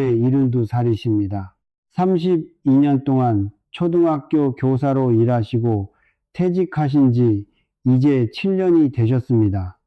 72살이십니다. 32년 동안 초등학교 교사로 일하시고 퇴직하신 지 이제 7년이 되셨습니다.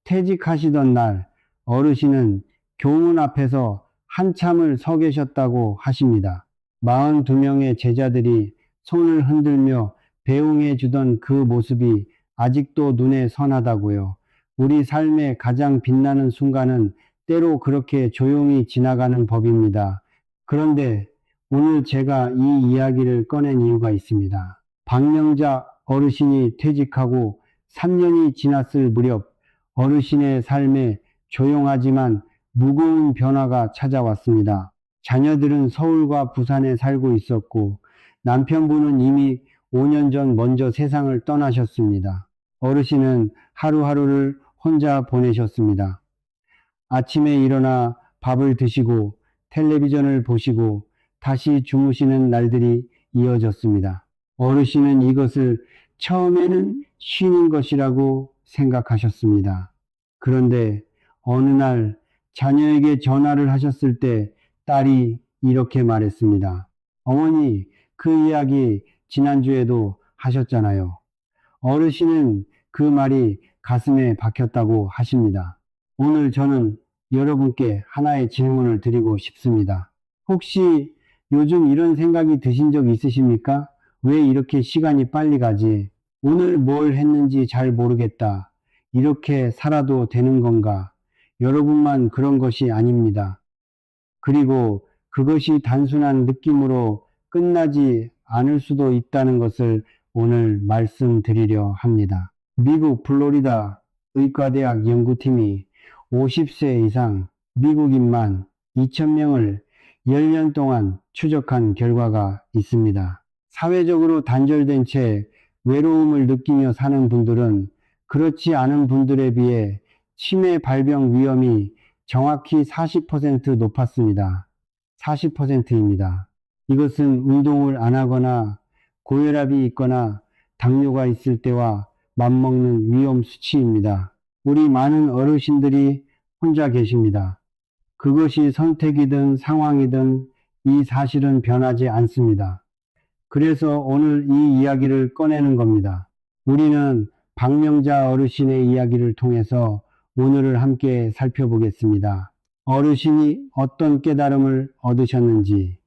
퇴직하시던 날 어르신은 교문 앞에서 한참을 서 계셨다고 하십니다. 42명의 제자들이 손을 흔들며 배웅해 주던 그 모습이 아직도 눈에 선하다고요. 우리 삶의 가장 빛나는 순간은 때로 그렇게 조용히 지나가는 법입니다. 그런데 오늘 제가 이 이야기를 꺼낸 이유가 있습니다. 박명자 어르신이 퇴직하고 3년이 지났을 무렵 어르신의 삶에 조용하지만 무거운 변화가 찾아왔습니다. 자녀들은 서울과 부산에 살고 있었고 남편분은 이미 5년 전 먼저 세상을 떠나셨습니다. 어르신은 하루하루를 혼자 보내셨습니다. 아침에 일어나 밥을 드시고 텔레비전을 보시고 다시 주무시는 날들이 이어졌습니다. 어르신은 이것을 처음에는 쉬는 것이라고 생각하셨습니다. 그런데 어느 날 자녀에게 전화를 하셨을 때 딸이 이렇게 말했습니다. 어머니, 그 이야기 지난주에도 하셨잖아요. 어르신은 그 말이 가슴에 박혔다고 하십니다. 오늘 저는 여러분께 하나의 질문을 드리고 싶습니다. 혹시 요즘 이런 생각이 드신 적 있으십니까? 왜 이렇게 시간이 빨리 가지? 오늘 뭘 했는지 잘 모르겠다. 이렇게 살아도 되는 건가? 여러분만 그런 것이 아닙니다. 그리고 그것이 단순한 느낌으로 끝나지 않을 수도 있다는 것을 오늘 말씀드리려 합니다. 미국 플로리다 의과대학 연구팀이 50세 이상 미국인만 2,000명을 10년 동안 추적한 결과가 있습니다. 사회적으로 단절된 채 외로움을 느끼며 사는 분들은 그렇지 않은 분들에 비해 치매 발병 위험이 정확히 40% 높았습니다. 40%입니다. 이것은 운동을 안 하거나 고혈압이 있거나 당뇨가 있을 때와 맞먹는 위험 수치입니다. 우리 많은 어르신들이 혼자 계십니다. 그것이 선택이든 상황이든 이 사실은 변하지 않습니다. 그래서 오늘 이 이야기를 꺼내는 겁니다. 우리는 박명자 어르신의 이야기를 통해서 오늘을 함께 살펴보겠습니다. 어르신이 어떤 깨달음을 얻으셨는지,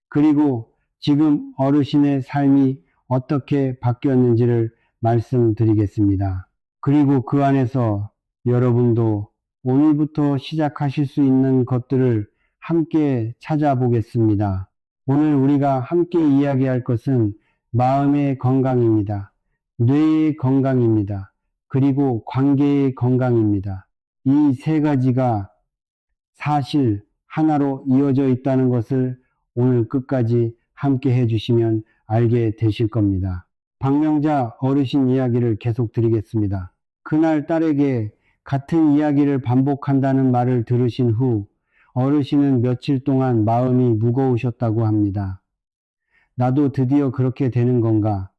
그리고 지금 어르신의 삶이 어떻게 바뀌었는지를 말씀드리겠습니다. 그리고 그 안에서 여러분도 오늘부터 시작하실 수 있는 것들을 함께 찾아보겠습니다. 오늘 우리가 함께 이야기할 것은 마음의 건강입니다. 뇌의 건강입니다. 그리고 관계의 건강입니다. 이 세 가지가 사실 하나로 이어져 있다는 것을 오늘 끝까지 함께 해주시면 알게 되실 겁니다. 박명자 어르신 이야기를 계속 드리겠습니다. 그날 딸에게 같은 이야기를 반복한다는 말을 들으신 후 어르신은 며칠 동안 마음이 무거우셨다고 합니다. 나도 드디어 그렇게 되는 건가?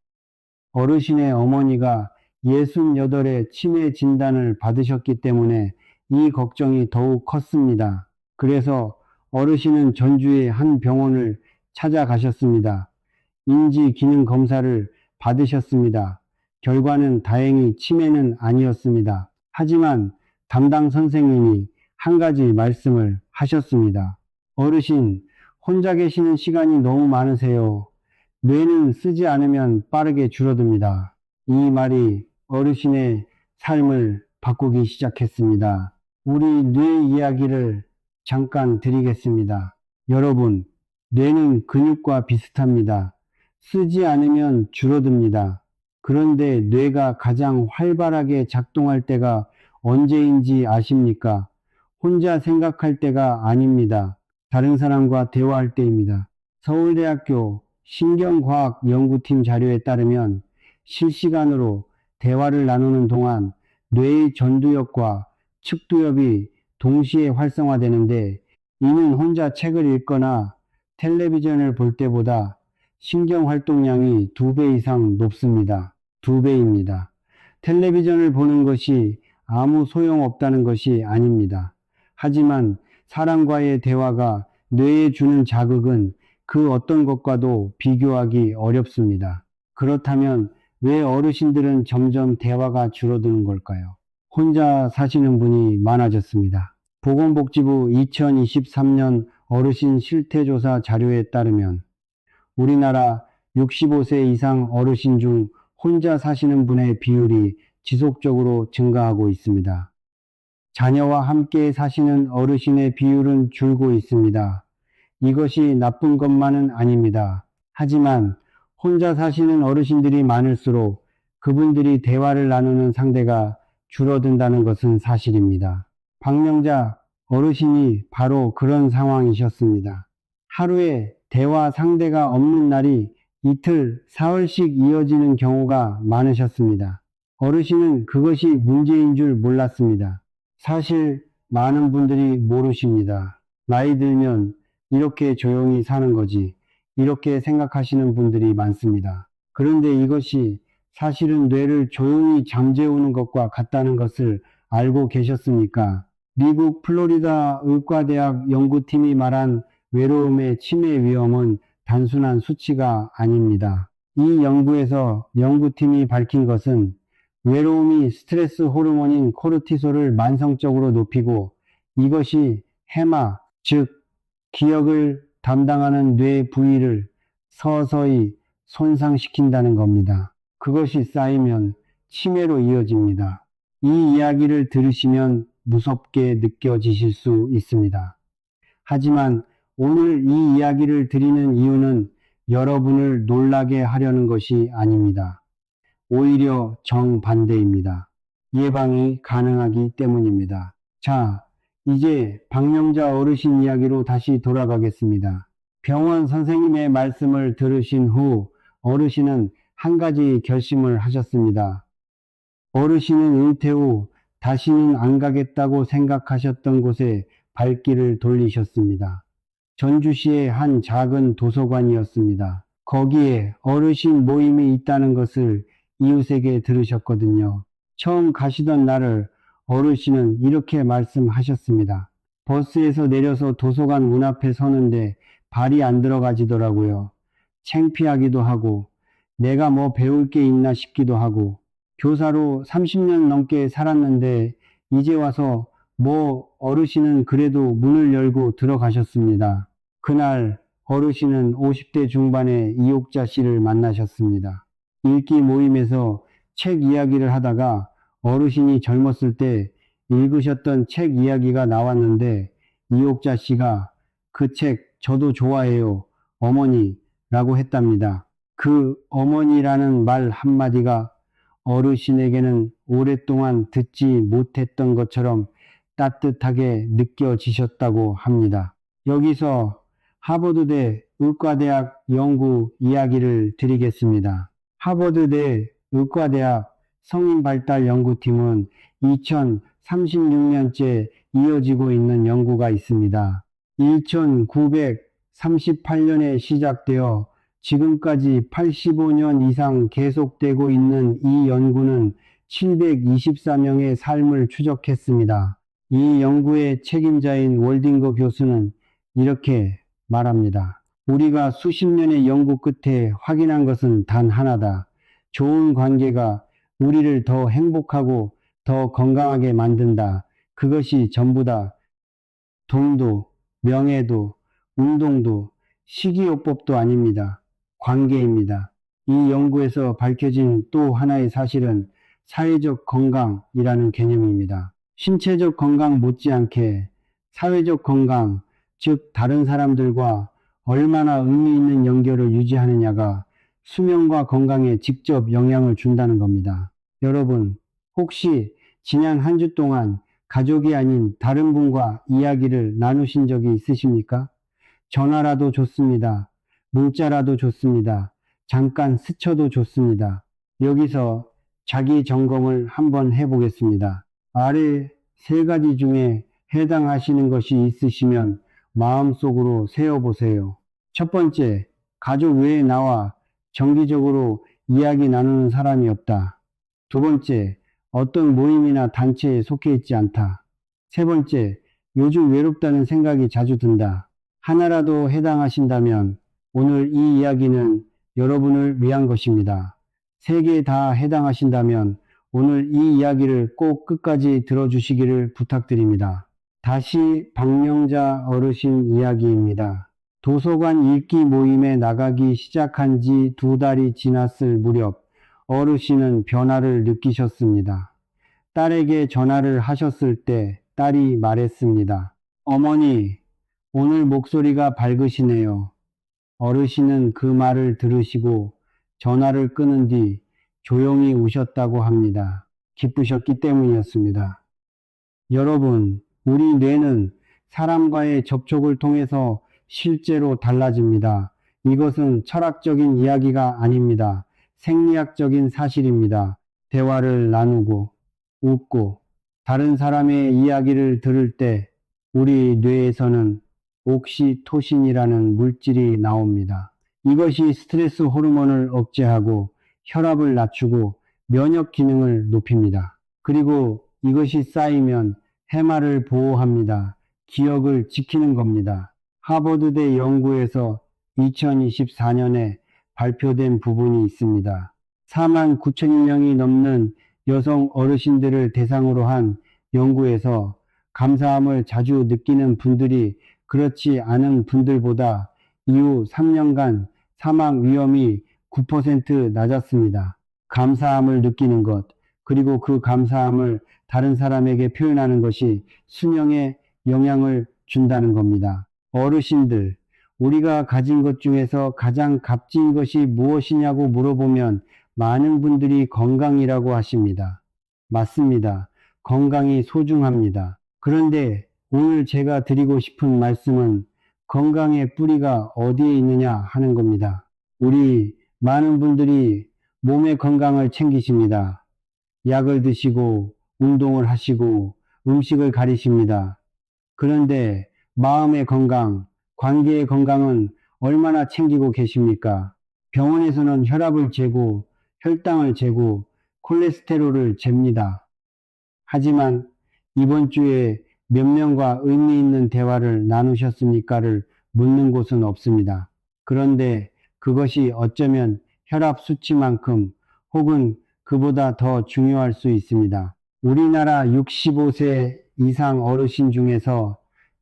어르신의 어머니가 68의 치매 진단을 받으셨기 때문에 이 걱정이 더욱 컸습니다. 그래서 어르신은 전주의 한 병원을 찾아가셨습니다. 인지 기능 검사를 받으셨습니다. 결과는 다행히 치매는 아니었습니다. 하지만 담당 선생님이 한 가지 말씀을 하셨습니다. 어르신, 혼자 계시는 시간이 너무 많으세요. 뇌는 쓰지 않으면 빠르게 줄어듭니다. 이 말이 어르신의 삶을 바꾸기 시작했습니다. 우리 뇌 이야기를 잠깐 드리겠습니다. 여러분, 뇌는 근육과 비슷합니다. 쓰지 않으면 줄어듭니다. 그런데 뇌가 가장 활발하게 작동할 때가 언제인지 아십니까? 혼자 생각할 때가 아닙니다. 다른 사람과 대화할 때입니다. 서울대학교 신경과학연구팀 자료에 따르면 실시간으로 대화를 나누는 동안 뇌의 전두엽과 측두엽이 동시에 활성화되는데 이는 혼자 책을 읽거나 텔레비전을 볼 때보다 신경 활동량이 2배 이상 높습니다. 2배입니다. 텔레비전을 보는 것이 아무 소용없다는 것이 아닙니다. 하지만 사람과의 대화가 뇌에 주는 자극은 그 어떤 것과도 비교하기 어렵습니다. 그렇다면 왜 어르신들은 점점 대화가 줄어드는 걸까요? 혼자 사시는 분이 많아졌습니다. 보건복지부 2023년 어르신 실태조사 자료에 따르면 우리나라 65세 이상 어르신 중 혼자 사시는 분의 비율이 지속적으로 증가하고 있습니다. 자녀와 함께 사시는 어르신의 비율은 줄고 있습니다. 이것이 나쁜 것만은 아닙니다. 하지만 혼자 사시는 어르신들이 많을수록 그분들이 대화를 나누는 상대가 줄어든다는 것은 사실입니다. 박명자 어르신이 바로 그런 상황이셨습니다. 하루에 대화 상대가 없는 날이 이틀, 사흘씩 이어지는 경우가 많으셨습니다. 어르신은 그것이 문제인 줄 몰랐습니다. 사실 많은 분들이 모르십니다. 나이 들면 이렇게 조용히 사는 거지. 이렇게 생각하시는 분들이 많습니다. 그런데 이것이 사실은 뇌를 조용히 잠재우는 것과 같다는 것을 알고 계셨습니까? 미국 플로리다 의과대학 연구팀이 말한 외로움의 치매 위험은 단순한 수치가 아닙니다. 이 연구에서 연구팀이 밝힌 것은 외로움이 스트레스 호르몬인 코르티솔을 만성적으로 높이고 이것이 해마, 즉 기억을 담당하는 뇌 부위를 서서히 손상시킨다는 겁니다. 그것이 쌓이면 치매로 이어집니다. 이 이야기를 들으시면 무섭게 느껴지실 수 있습니다. 하지만 오늘 이 이야기를 드리는 이유는 여러분을 놀라게 하려는 것이 아닙니다. 오히려 정반대입니다. 예방이 가능하기 때문입니다. 자, 이제 박명자 어르신 이야기로 다시 돌아가겠습니다. 병원 선생님의 말씀을 들으신 후 어르신은 한 가지 결심을 하셨습니다. 어르신은 은퇴 후 다시는 안 가겠다고 생각하셨던 곳에 발길을 돌리셨습니다. 전주시의 한 작은 도서관이었습니다. 거기에 어르신 모임이 있다는 것을 이웃에게 들으셨거든요. 처음 가시던 날을 어르신은 이렇게 말씀하셨습니다. 버스에서 내려서 도서관 문 앞에 서는데 발이 안 들어가지더라고요. 창피하기도 하고 내가 뭐 배울 게 있나 싶기도 하고 교사로 30년 넘게 살았는데 이제 와서 뭐 어르신은 그래도 문을 열고 들어가셨습니다. 그날 어르신은 50대 중반의 이옥자 씨를 만나셨습니다. 읽기 모임에서 책 이야기를 하다가 어르신이 젊었을 때 읽으셨던 책 이야기가 나왔는데 이옥자 씨가 그 책 저도 좋아해요. 어머니라고 했답니다. 그 어머니라는 말 한마디가 어르신에게는 오랫동안 듣지 못했던 것처럼 따뜻하게 느껴지셨다고 합니다. 여기서 하버드대 의과대학 연구 이야기를 드리겠습니다. 하버드대 의과대학 성인발달연구팀은 2036년째 이어지고 있는 연구가 있습니다. 1938년에 시작되어 지금까지 85년 이상 계속되고 있는 이 연구는 724명의 삶을 추적했습니다. 이 연구의 책임자인 월딩거 교수는 이렇게 말합니다. 우리가 수십 년의 연구 끝에 확인한 것은 단 하나다. 좋은 관계가 우리를 더 행복하고 더 건강하게 만든다. 그것이 전부다. 돈도, 명예도, 운동도, 식이요법도 아닙니다. 관계입니다. 이 연구에서 밝혀진 또 하나의 사실은 사회적 건강이라는 개념입니다. 신체적 건강 못지않게 사회적 건강, 즉 다른 사람들과 얼마나 의미 있는 연결을 유지하느냐가 수명과 건강에 직접 영향을 준다는 겁니다. 여러분, 혹시 지난 한 주 동안 가족이 아닌 다른 분과 이야기를 나누신 적이 있으십니까? 전화라도 좋습니다. 문자라도 좋습니다. 잠깐 스쳐도 좋습니다. 여기서 자기 점검을 한번 해보겠습니다. 아래 세 가지 중에 해당하시는 것이 있으시면 마음속으로 세어보세요. 첫 번째, 가족 외에 나와 정기적으로 이야기 나누는 사람이 없다. 두 번째, 어떤 모임이나 단체에 속해 있지 않다. 세 번째, 요즘 외롭다는 생각이 자주 든다. 하나라도 해당하신다면 오늘 이 이야기는 여러분을 위한 것입니다. 3개 다 해당하신다면 오늘 이 이야기를 꼭 끝까지 들어주시기를 부탁드립니다. 다시 박명자 어르신 이야기입니다. 도서관 읽기 모임에 나가기 시작한 지 2달이 지났을 무렵 어르신은 변화를 느끼셨습니다. 딸에게 전화를 하셨을 때 딸이 말했습니다. 어머니, 오늘 목소리가 밝으시네요. 어르신은 그 말을 들으시고 전화를 끊은 뒤 조용히 우셨다고 합니다. 기쁘셨기 때문이었습니다. 여러분, 우리 뇌는 사람과의 접촉을 통해서 실제로 달라집니다. 이것은 철학적인 이야기가 아닙니다. 생리학적인 사실입니다. 대화를 나누고 웃고 다른 사람의 이야기를 들을 때 우리 뇌에서는 옥시토신이라는 물질이 나옵니다. 이것이 스트레스 호르몬을 억제하고 혈압을 낮추고 면역 기능을 높입니다. 그리고 이것이 쌓이면 해마를 보호합니다. 기억을 지키는 겁니다. 하버드대 연구에서 2024년에 발표된 부분이 있습니다. 4만 9천여 명이 넘는 여성 어르신들을 대상으로 한 연구에서 감사함을 자주 느끼는 분들이 그렇지 않은 분들보다 이후 3년간 사망 위험이 9% 낮았습니다. 감사함을 느끼는 것, 그리고 그 감사함을 다른 사람에게 표현하는 것이 수명에 영향을 준다는 겁니다. 어르신들, 우리가 가진 것 중에서 가장 값진 것이 무엇이냐고 물어보면 많은 분들이 건강이라고 하십니다. 맞습니다. 건강이 소중합니다. 그런데 오늘 제가 드리고 싶은 말씀은 건강의 뿌리가 어디에 있느냐 하는 겁니다. 우리 많은 분들이 몸의 건강을 챙기십니다. 약을 드시고 운동을 하시고 음식을 가리십니다. 그런데 마음의 건강, 관계의 건강은 얼마나 챙기고 계십니까? 병원에서는 혈압을 재고 혈당을 재고 콜레스테롤을 잽니다. 하지만 이번 주에 몇 명과 의미 있는 대화를 나누셨습니까를 묻는 곳은 없습니다. 그런데 그것이 어쩌면 혈압 수치만큼 혹은 그보다 더 중요할 수 있습니다. 우리나라 65세 이상 어르신 중에서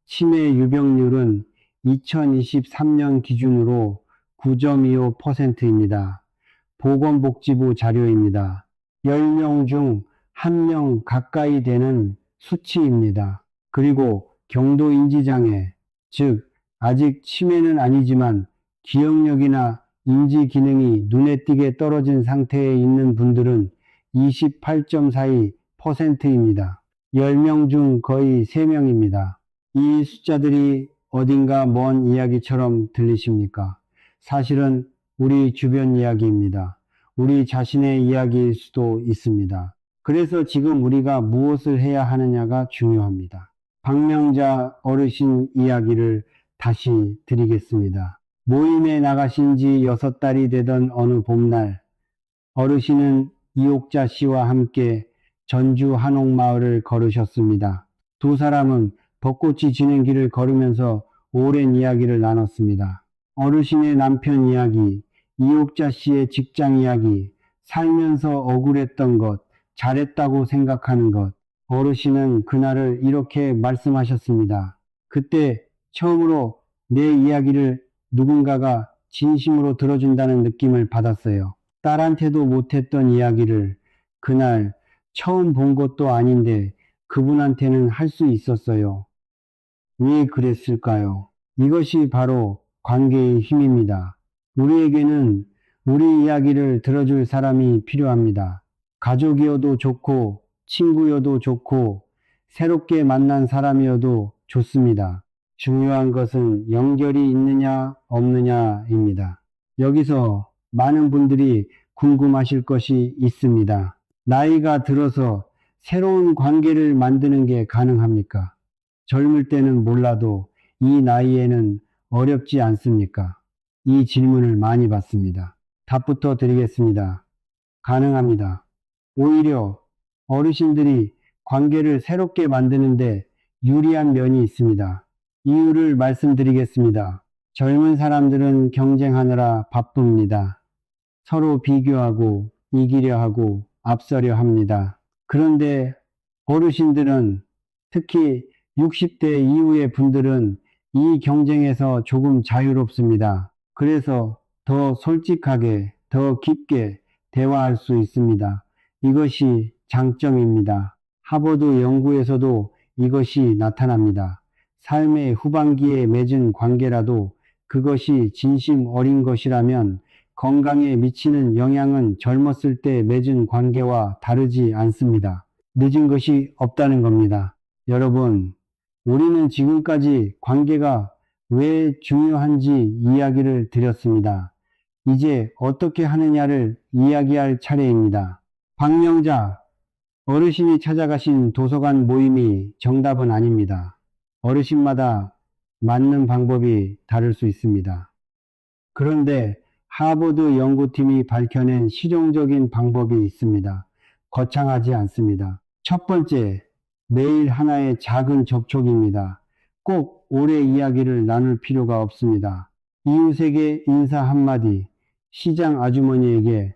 치매 유병률은 2023년 기준으로 9.25%입니다. 보건복지부 자료입니다. 10명 중 1명 가까이 되는 수치입니다. 그리고 경도 인지장애, 즉 아직 치매는 아니지만 기억력이나 인지 기능이 눈에 띄게 떨어진 상태에 있는 분들은 28.42%입니다. 10명 중 거의 3명입니다. 이 숫자들이 어딘가 먼 이야기처럼 들리십니까? 사실은 우리 주변 이야기입니다. 우리 자신의 이야기일 수도 있습니다. 그래서 지금 우리가 무엇을 해야 하느냐가 중요합니다. 박명자 어르신 이야기를 다시 드리겠습니다. 모임에 나가신 지 6달이 되던 어느 봄날, 어르신은 이옥자 씨와 함께 전주 한옥마을을 걸으셨습니다. 두 사람은 벚꽃이 지는 길을 걸으면서 오랜 이야기를 나눴습니다. 어르신의 남편 이야기, 이옥자 씨의 직장 이야기, 살면서 억울했던 것, 잘했다고 생각하는 것. 어르신은 그날을 이렇게 말씀하셨습니다. 그때 처음으로 내 이야기를 누군가가 진심으로 들어준다는 느낌을 받았어요. 딸한테도 못했던 이야기를 그날 처음 본 것도 아닌데 그분한테는 할 수 있었어요. 왜 그랬을까요? 이것이 바로 관계의 힘입니다. 우리에게는 우리 이야기를 들어줄 사람이 필요합니다. 가족이어도 좋고 친구여도 좋고 새롭게 만난 사람이어도 좋습니다. 중요한 것은 연결이 있느냐 없느냐입니다. 여기서 많은 분들이 궁금하실 것이 있습니다. 나이가 들어서 새로운 관계를 만드는 게 가능합니까? 젊을 때는 몰라도 이 나이에는 어렵지 않습니까? 이 질문을 많이 받습니다. 답부터 드리겠습니다. 가능합니다. 오히려 어르신들이 관계를 새롭게 만드는데 유리한 면이 있습니다. 이유를 말씀드리겠습니다. 젊은 사람들은 경쟁하느라 바쁩니다. 서로 비교하고 이기려 하고 앞서려 합니다. 그런데 어르신들은, 특히 60대 이후의 분들은 이 경쟁에서 조금 자유롭습니다. 그래서 더 솔직하게, 더 깊게 대화할 수 있습니다. 이것이 장점입니다. 하버드 연구에서도 이것이 나타납니다. 삶의 후반기에 맺은 관계라도 그것이 진심 어린 것이라면 건강에 미치는 영향은 젊었을 때 맺은 관계와 다르지 않습니다. 늦은 것이 없다는 겁니다. 여러분, 우리는 지금까지 관계가 왜 중요한지 이야기를 드렸습니다. 이제 어떻게 하느냐를 이야기할 차례입니다. 박명자, 어르신이 찾아가신 도서관 모임이 정답은 아닙니다. 어르신마다 맞는 방법이 다를 수 있습니다. 그런데 하버드 연구팀이 밝혀낸 실용적인 방법이 있습니다. 거창하지 않습니다. 첫 번째, 매일 하나의 작은 접촉입니다. 꼭 오래 이야기를 나눌 필요가 없습니다. 이웃에게 인사 한마디, 시장 아주머니에게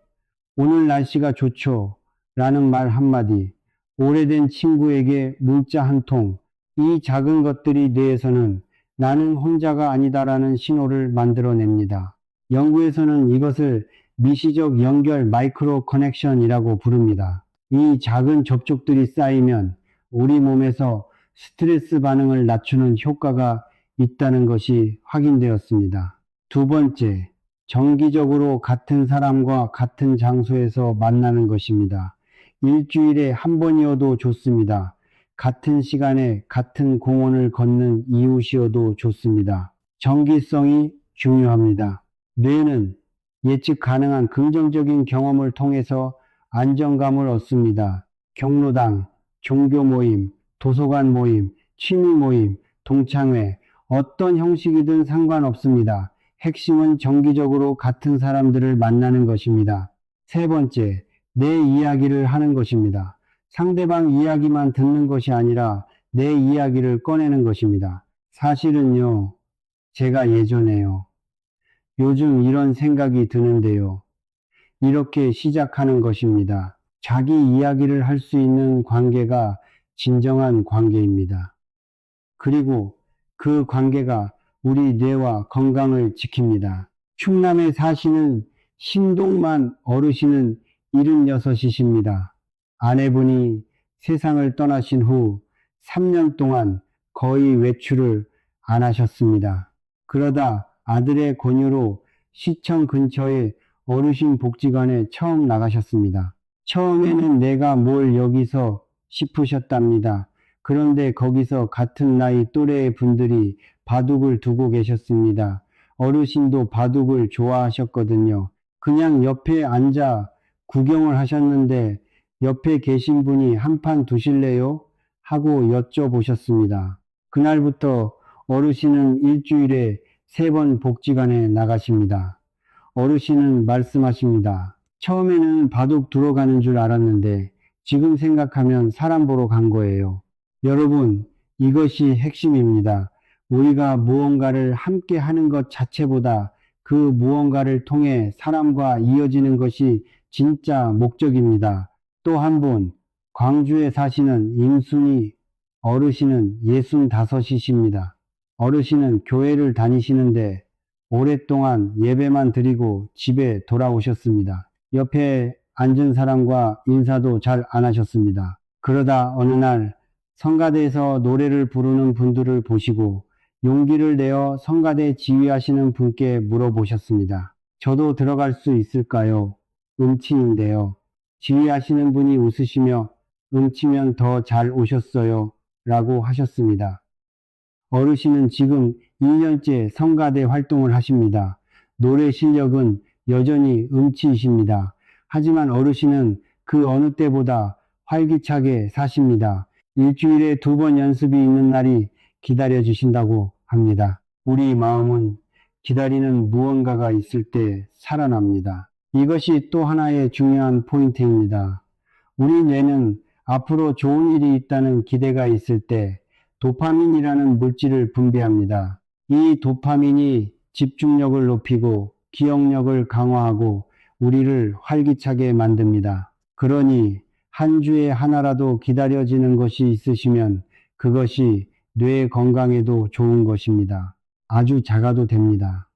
오늘 날씨가 좋죠 라는 말 한마디, 오래된 친구에게 문자 한 통, 이 작은 것들이 뇌에서는 나는 혼자가 아니다라는 신호를 만들어냅니다. 연구에서는 이것을 미시적 연결 마이크로 커넥션이라고 부릅니다. 이 작은 접촉들이 쌓이면 우리 몸에서 스트레스 반응을 낮추는 효과가 있다는 것이 확인되었습니다. 두 번째, 정기적으로 같은 사람과 같은 장소에서 만나는 것입니다. 일주일에 한 번이어도 좋습니다. 같은 시간에 같은 공원을 걷는 이웃이어도 좋습니다. 정기성이 중요합니다. 뇌는 예측 가능한 긍정적인 경험을 통해서 안정감을 얻습니다. 경로당, 종교 모임, 도서관 모임, 취미 모임, 동창회, 어떤 형식이든 상관없습니다. 핵심은 정기적으로 같은 사람들을 만나는 것입니다. 세 번째, 내 이야기를 하는 것입니다. 상대방 이야기만 듣는 것이 아니라 내 이야기를 꺼내는 것입니다. 사실은요, 제가 예전에요, 요즘 이런 생각이 드는데요, 이렇게 시작하는 것입니다. 자기 이야기를 할 수 있는 관계가 진정한 관계입니다. 그리고 그 관계가 우리 뇌와 건강을 지킵니다. 충남에 사시는 신동만 어르신은 76이십니다. 아내분이 세상을 떠나신 후 3년 동안 거의 외출을 안 하셨습니다. 그러다 아들의 권유로 시청 근처의 어르신 복지관에 처음 나가셨습니다. 처음에는 내가 뭘 여기서 싶으셨답니다. 그런데 거기서 같은 나이 또래의 분들이 바둑을 두고 계셨습니다. 어르신도 바둑을 좋아하셨거든요. 그냥 옆에 앉아 구경을 하셨는데 옆에 계신 분이 한 판 두실래요? 하고 여쭤보셨습니다. 그날부터 어르신은 일주일에 3번 복지관에 나가십니다. 어르신은 말씀하십니다. 처음에는 바둑 두러 가는 줄 알았는데 지금 생각하면 사람 보러 간 거예요. 여러분, 이것이 핵심입니다. 우리가 무언가를 함께 하는 것 자체보다 그 무언가를 통해 사람과 이어지는 것이 진짜 목적입니다. 또 한 분, 광주에 사시는 임순희 어르신은 65이십니다. 어르신은 교회를 다니시는데 오랫동안 예배만 드리고 집에 돌아오셨습니다. 옆에 앉은 사람과 인사도 잘 안 하셨습니다. 그러다 어느 날 성가대에서 노래를 부르는 분들을 보시고 용기를 내어 성가대 지휘하시는 분께 물어보셨습니다. 저도 들어갈 수 있을까요? 음치인데요. 지휘하시는 분이 웃으시며 음치면 더 잘 오셨어요 라고 하셨습니다. 어르신은 지금 1년째 성가대 활동을 하십니다. 노래 실력은 여전히 음치이십니다. 하지만 어르신은 그 어느 때보다 활기차게 사십니다. 일주일에 2번 연습이 있는 날이 기다려지신다고 합니다. 우리 마음은 기다리는 무언가가 있을 때 살아납니다. 이것이 또 하나의 중요한 포인트입니다. 우리 뇌는 앞으로 좋은 일이 있다는 기대가 있을 때 도파민이라는 물질을 분비합니다. 이 도파민이 집중력을 높이고 기억력을 강화하고 우리를 활기차게 만듭니다. 그러니 한 주에 하나라도 기다려지는 것이 있으시면 그것이 뇌 건강에도 좋은 것입니다. 아주 작아도 됩니다.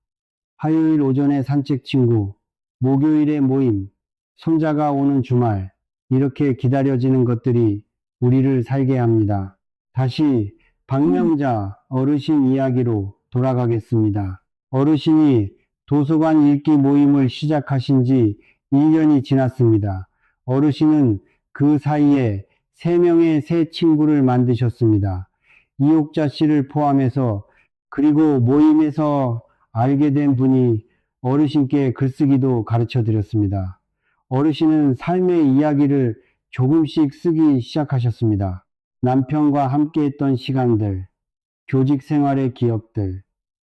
화요일 오전에 산책 친구, 목요일에 모임, 손자가 오는 주말, 이렇게 기다려지는 것들이 우리를 살게 합니다. 다시 박명자 어르신 이야기로 돌아가겠습니다. 어르신이 도서관 읽기 모임을 시작하신 지 1년이 지났습니다. 어르신은 그 사이에 3명의 새 친구를 만드셨습니다. 이옥자 씨를 포함해서. 그리고 모임에서 알게 된 분이 어르신께 글쓰기도 가르쳐 드렸습니다. 어르신은 삶의 이야기를 조금씩 쓰기 시작하셨습니다. 남편과 함께했던 시간들, 교직 생활의 기억들,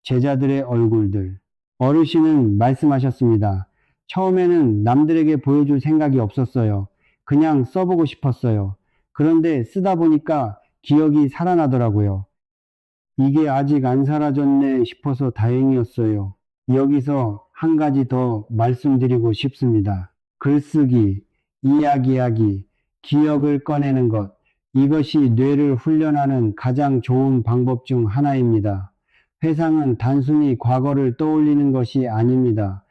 제자들의 얼굴들. 어르신은 말씀하셨습니다. 처음에는 남들에게 보여줄 생각이 없었어요. 그냥 써보고 싶었어요. 그런데 쓰다 보니까 기억이 살아나더라고요. 이게 아직 안 사라졌네 싶어서 다행이었어요. 여기서 한 가지 더 말씀드리고 싶습니다. 글쓰기, 이야기하기, 기억을 꺼내는 것, 이것이 뇌를 훈련하는 가장 좋은 방법 중 하나입니다. 회상은 단순히 과거를 떠올리는 것이 아닙니다.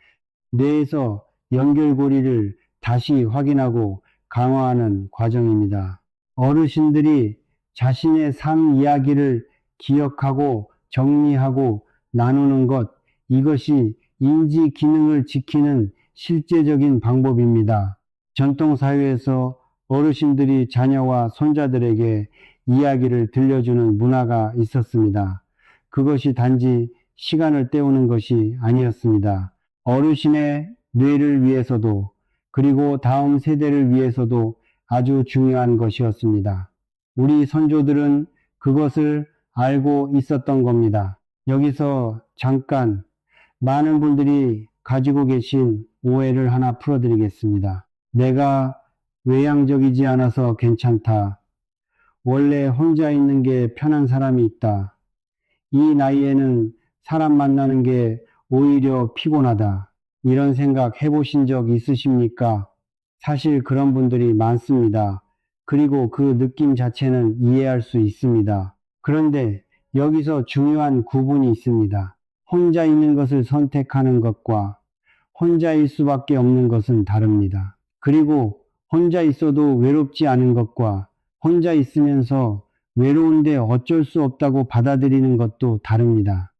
뇌에서 연결고리를 다시 확인하고 강화하는 과정입니다. 어르신들이 자신의 삶 이야기를 기억하고 정리하고 나누는 것, 이것이 인지 기능을 지키는 실제적인 방법입니다. 전통사회에서 어르신들이 자녀와 손자들에게 이야기를 들려주는 문화가 있었습니다. 그것이 단지 시간을 때우는 것이 아니었습니다. 어르신의 뇌를 위해서도 그리고 다음 세대를 위해서도 아주 중요한 것이었습니다. 우리 선조들은 그것을 알고 있었던 겁니다. 여기서 잠깐 많은 분들이 가지고 계신 오해를 하나 풀어드리겠습니다. 내가 외향적이지 않아서 괜찮다. 원래 혼자 있는 게 편한 사람이 있다. 이 나이에는 사람 만나는 게 오히려 피곤하다. 이런 생각 해보신 적 있으십니까? 사실 그런 분들이 많습니다. 그리고 그 느낌 자체는 이해할 수 있습니다. 그런데 여기서 중요한 구분이 있습니다. 혼자 있는 것을 선택하는 것과 혼자일 수밖에 없는 것은 다릅니다. 그리고 혼자 있어도 외롭지 않은 것과 혼자 있으면서 외로운데 어쩔 수 없다고 받아들이는 것도 다릅니다.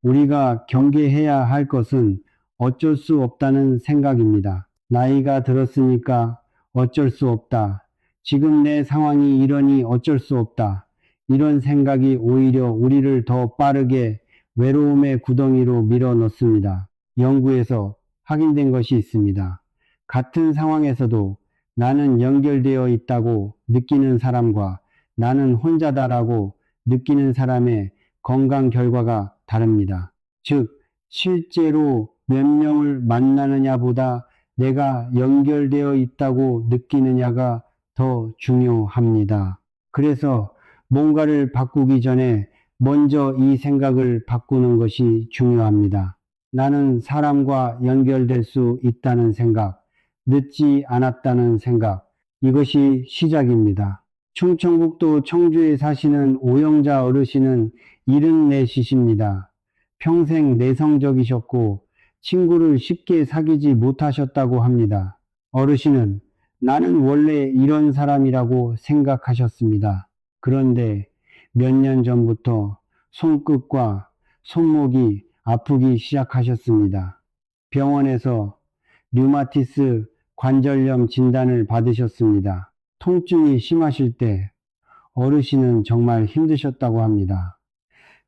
우리가 경계해야 할 것은 어쩔 수 없다는 생각입니다. 나이가 들었으니까 어쩔 수 없다. 지금 내 상황이 이러니 어쩔 수 없다. 이런 생각이 오히려 우리를 더 빠르게 외로움의 구덩이로 밀어 넣습니다. 연구에서 확인된 것이 있습니다. 같은 상황에서도 나는 연결되어 있다고 느끼는 사람과 나는 혼자다라고 느끼는 사람의 건강 결과가 다릅니다. 즉, 실제로 몇 명을 만나느냐보다 내가 연결되어 있다고 느끼느냐가 더 중요합니다. 그래서 뭔가를 바꾸기 전에 먼저 이 생각을 바꾸는 것이 중요합니다. 나는 사람과 연결될 수 있다는 생각, 늦지 않았다는 생각, 이것이 시작입니다. 충청북도 청주에 사시는 오영자 어르신은 74이십니다. 평생 내성적이셨고 친구를 쉽게 사귀지 못하셨다고 합니다. 어르신은 나는 원래 이런 사람이라고 생각하셨습니다. 그런데 몇 년 전부터 손끝과 손목이 아프기 시작하셨습니다. 병원에서 류마티스 관절염 진단을 받으셨습니다. 통증이 심하실 때 어르신은 정말 힘드셨다고 합니다.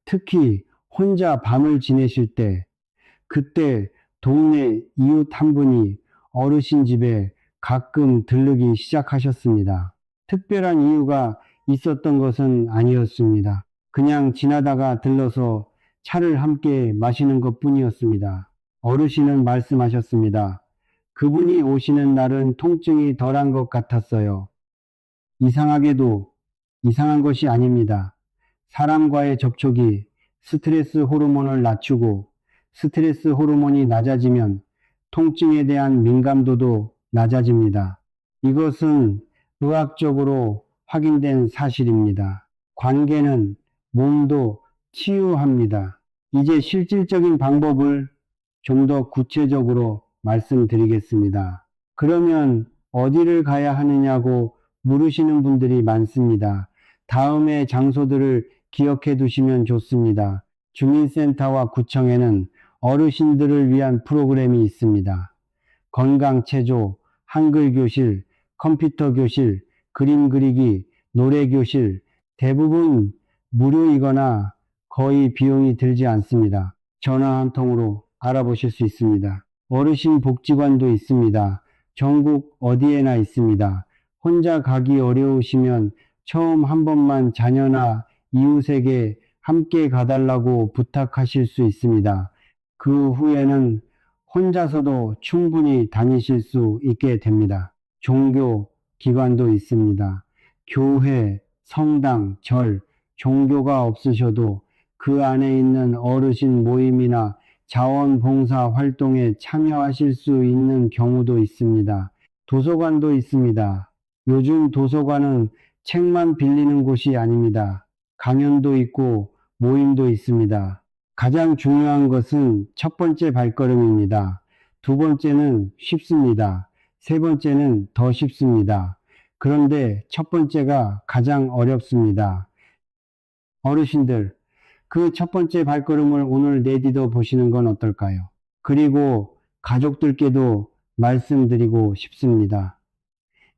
특히 혼자 밤을 지내실 때, 그때 동네 이웃 한 분이 어르신 집에 가끔 들르기 시작하셨습니다. 특별한 이유가 있었던 것은 아니었습니다. 그냥 지나다가 들러서 차를 함께 마시는 것 뿐이었습니다. 어르신은 말씀하셨습니다. 그분이 오시는 날은 통증이 덜한 것 같았어요. 이상하게도 이상한 것이 아닙니다. 사람과의 접촉이 스트레스 호르몬을 낮추고 스트레스 호르몬이 낮아지면 통증에 대한 민감도도 낮아집니다. 이것은 의학적으로 확인된 사실입니다. 관계는 몸도 치유합니다. 이제 실질적인 방법을 좀 더 구체적으로 말씀드리겠습니다. 그러면 어디를 가야 하느냐고 물으시는 분들이 많습니다. 다음의 장소들을 기억해 두시면 좋습니다. 주민센터와 구청에는 어르신들을 위한 프로그램이 있습니다. 건강체조, 한글교실, 컴퓨터교실, 그림 그리기, 노래교실, 대부분 무료이거나 거의 비용이 들지 않습니다. 전화 한 통으로 알아보실 수 있습니다. 어르신 복지관도 있습니다. 전국 어디에나 있습니다. 혼자 가기 어려우시면 처음 한 번만 자녀나 이웃에게 함께 가달라고 부탁하실 수 있습니다. 그 후에는 혼자서도 충분히 다니실 수 있게 됩니다. 종교 기관도 있습니다. 교회, 성당, 절, 종교가 없으셔도 그 안에 있는 어르신 모임이나 자원봉사 활동에 참여하실 수 있는 경우도 있습니다. 도서관도 있습니다. 요즘 도서관은 책만 빌리는 곳이 아닙니다. 강연도 있고 모임도 있습니다. 가장 중요한 것은 첫 번째 발걸음입니다. 두 번째는 쉽습니다. 세 번째는 더 쉽습니다. 그런데 첫 번째가 가장 어렵습니다. 어르신들, 그 첫 번째 발걸음을 오늘 내디뎌 보시는 건 어떨까요? 그리고 가족들께도 말씀드리고 싶습니다.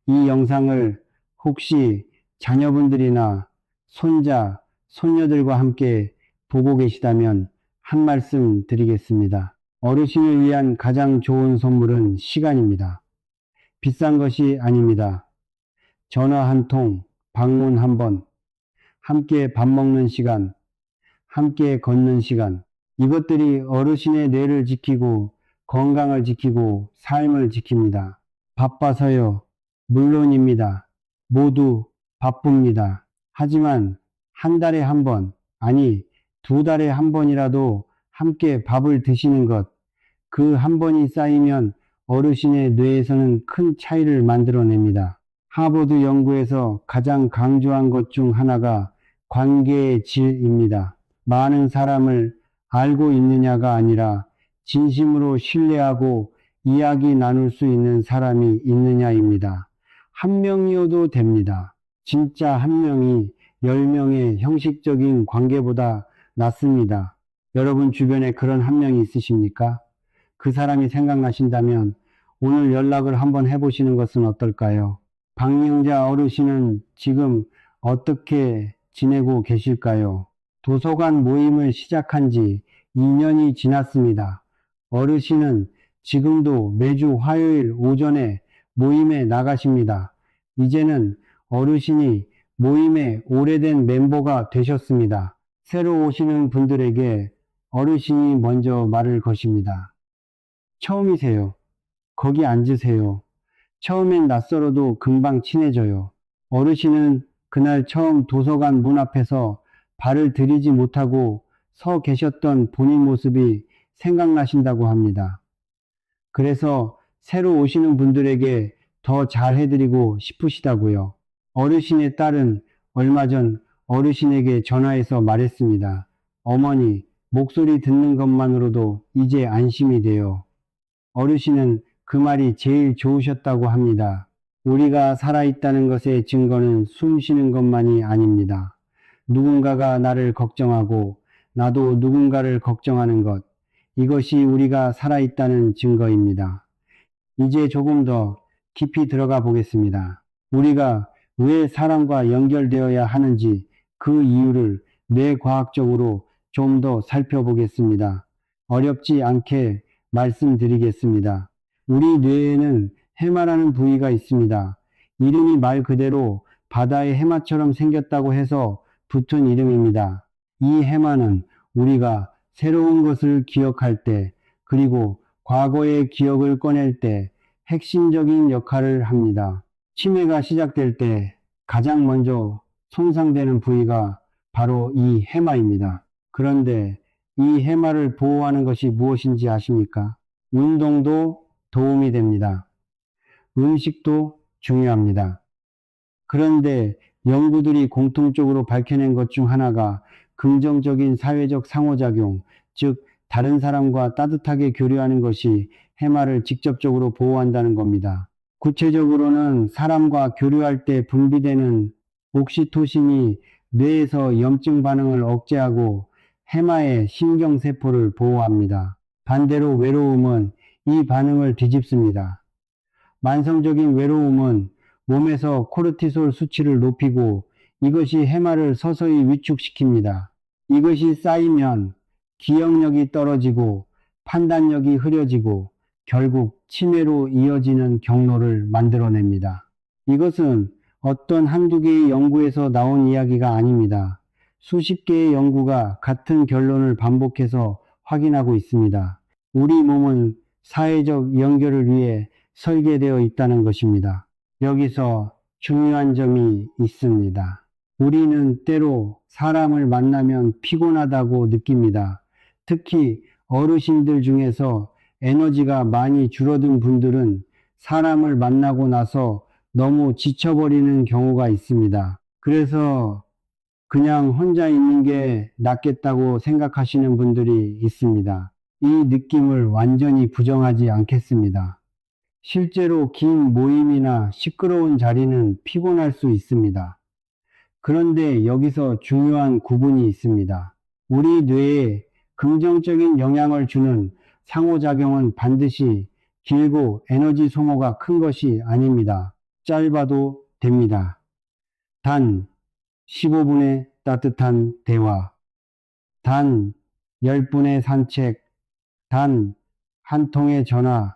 이 영상을 혹시 자녀분들이나 손자, 손녀들과 함께 보고 계시다면 한 말씀 드리겠습니다. 어르신을 위한 가장 좋은 선물은 시간입니다. 비싼 것이 아닙니다. 전화 한 통, 방문 한 번, 함께 밥 먹는 시간, 함께 걷는 시간, 이것들이 어르신의 뇌를 지키고 건강을 지키고 삶을 지킵니다. 바빠서요. 물론입니다. 모두 바쁩니다. 하지만 한 달에 한 번, 아니 두 달에 한 번이라도 함께 밥을 드시는 것, 그 한 번이 쌓이면 어르신의 뇌에서는 큰 차이를 만들어냅니다. 하버드 연구에서 가장 강조한 것 중 하나가 관계의 질입니다. 많은 사람을 알고 있느냐가 아니라 진심으로 신뢰하고 이야기 나눌 수 있는 사람이 있느냐입니다. 한 명이어도 됩니다. 진짜 한 명이 10명의 형식적인 관계보다 낫습니다. 여러분 주변에 그런 한 명이 있으십니까? 그 사람이 생각나신다면 오늘 연락을 한번 해보시는 것은 어떨까요? 박영자 어르신은 지금 어떻게 지내고 계실까요? 도서관 모임을 시작한 지 2년이 지났습니다. 어르신은 지금도 매주 화요일 오전에 모임에 나가십니다. 이제는 어르신이 모임의 오래된 멤버가 되셨습니다. 새로 오시는 분들에게 어르신이 먼저 말을 거십니다. 처음이세요. 거기 앉으세요. 처음엔 낯설어도 금방 친해져요. 어르신은 그날 처음 도서관 문 앞에서 발을 들이지 못하고 서 계셨던 본인 모습이 생각나신다고 합니다. 그래서 새로 오시는 분들에게 더 잘해드리고 싶으시다고요. 어르신의 딸은 얼마 전 어르신에게 전화해서 말했습니다. 어머니, 목소리 듣는 것만으로도 이제 안심이 돼요. 어르신은 그 말이 제일 좋으셨다고 합니다. 우리가 살아있다는 것의 증거는 숨 쉬는 것만이 아닙니다. 누군가가 나를 걱정하고 나도 누군가를 걱정하는 것, 이것이 우리가 살아있다는 증거입니다. 이제 조금 더 깊이 들어가 보겠습니다. 우리가 왜 사람과 연결되어야 하는지 그 이유를 뇌과학적으로 좀 더 살펴보겠습니다. 어렵지 않게 말씀드리겠습니다. 우리 뇌에는 해마라는 부위가 있습니다. 이름이 말 그대로 바다의 해마처럼 생겼다고 해서 붙은 이름입니다. 이 해마는 우리가 새로운 것을 기억할 때, 그리고 과거의 기억을 꺼낼 때 핵심적인 역할을 합니다. 치매가 시작될 때 가장 먼저 손상되는 부위가 바로 이 해마입니다. 그런데 이 해마를 보호하는 것이 무엇인지 아십니까? 운동도 도움이 됩니다. 음식도 중요합니다. 그런데 연구들이 공통적으로 밝혀낸 것 중 하나가 긍정적인 사회적 상호작용, 즉 다른 사람과 따뜻하게 교류하는 것이 해마를 직접적으로 보호한다는 겁니다. 구체적으로는 사람과 교류할 때 분비되는 옥시토신이 뇌에서 염증 반응을 억제하고 해마의 신경세포를 보호합니다. 반대로 외로움은 이 반응을 뒤집습니다. 만성적인 외로움은 몸에서 코르티솔 수치를 높이고 이것이 해마를 서서히 위축시킵니다. 이것이 쌓이면 기억력이 떨어지고 판단력이 흐려지고 결국 치매로 이어지는 경로를 만들어냅니다. 이것은 어떤 한두 개의 연구에서 나온 이야기가 아닙니다. 수십 개의 연구가 같은 결론을 반복해서 확인하고 있습니다. 우리 몸은 사회적 연결을 위해 설계되어 있다는 것입니다. 여기서 중요한 점이 있습니다. 우리는 때로 사람을 만나면 피곤하다고 느낍니다. 특히 어르신들 중에서 에너지가 많이 줄어든 분들은 사람을 만나고 나서 너무 지쳐버리는 경우가 있습니다. 그래서 그냥 혼자 있는 게 낫겠다고 생각하시는 분들이 있습니다. 이 느낌을 완전히 부정하지 않겠습니다. 실제로 긴 모임이나 시끄러운 자리는 피곤할 수 있습니다. 그런데 여기서 중요한 구분이 있습니다. 우리 뇌에 긍정적인 영향을 주는 상호작용은 반드시 길고 에너지 소모가 큰 것이 아닙니다. 짧아도 됩니다. 단 15분의 따뜻한 대화, 단 10분의 산책, 단 한 통의 전화,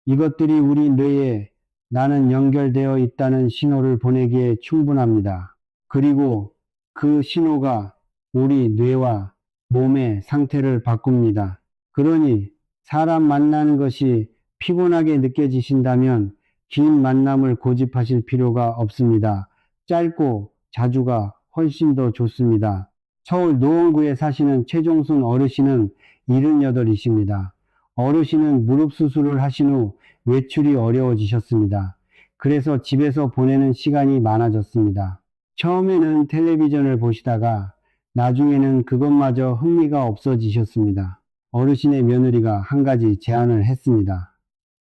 이것들이 우리 뇌에 나는 연결되어 있다는 신호를 보내기에 충분합니다. 그리고 그 신호가 우리 뇌와 몸의 상태를 바꿉니다. 그러니 사람 만나는 것이 피곤하게 느껴지신다면 긴 만남을 고집하실 필요가 없습니다. 짧고 자주가 훨씬 더 좋습니다. 서울 노원구에 사시는 최종순 어르신은 78이십니다. 어르신은 무릎 수술을 하신 후 외출이 어려워지셨습니다. 그래서 집에서 보내는 시간이 많아졌습니다. 처음에는 텔레비전을 보시다가 나중에는 그것마저 흥미가 없어지셨습니다. 어르신의 며느리가 한 가지 제안을 했습니다.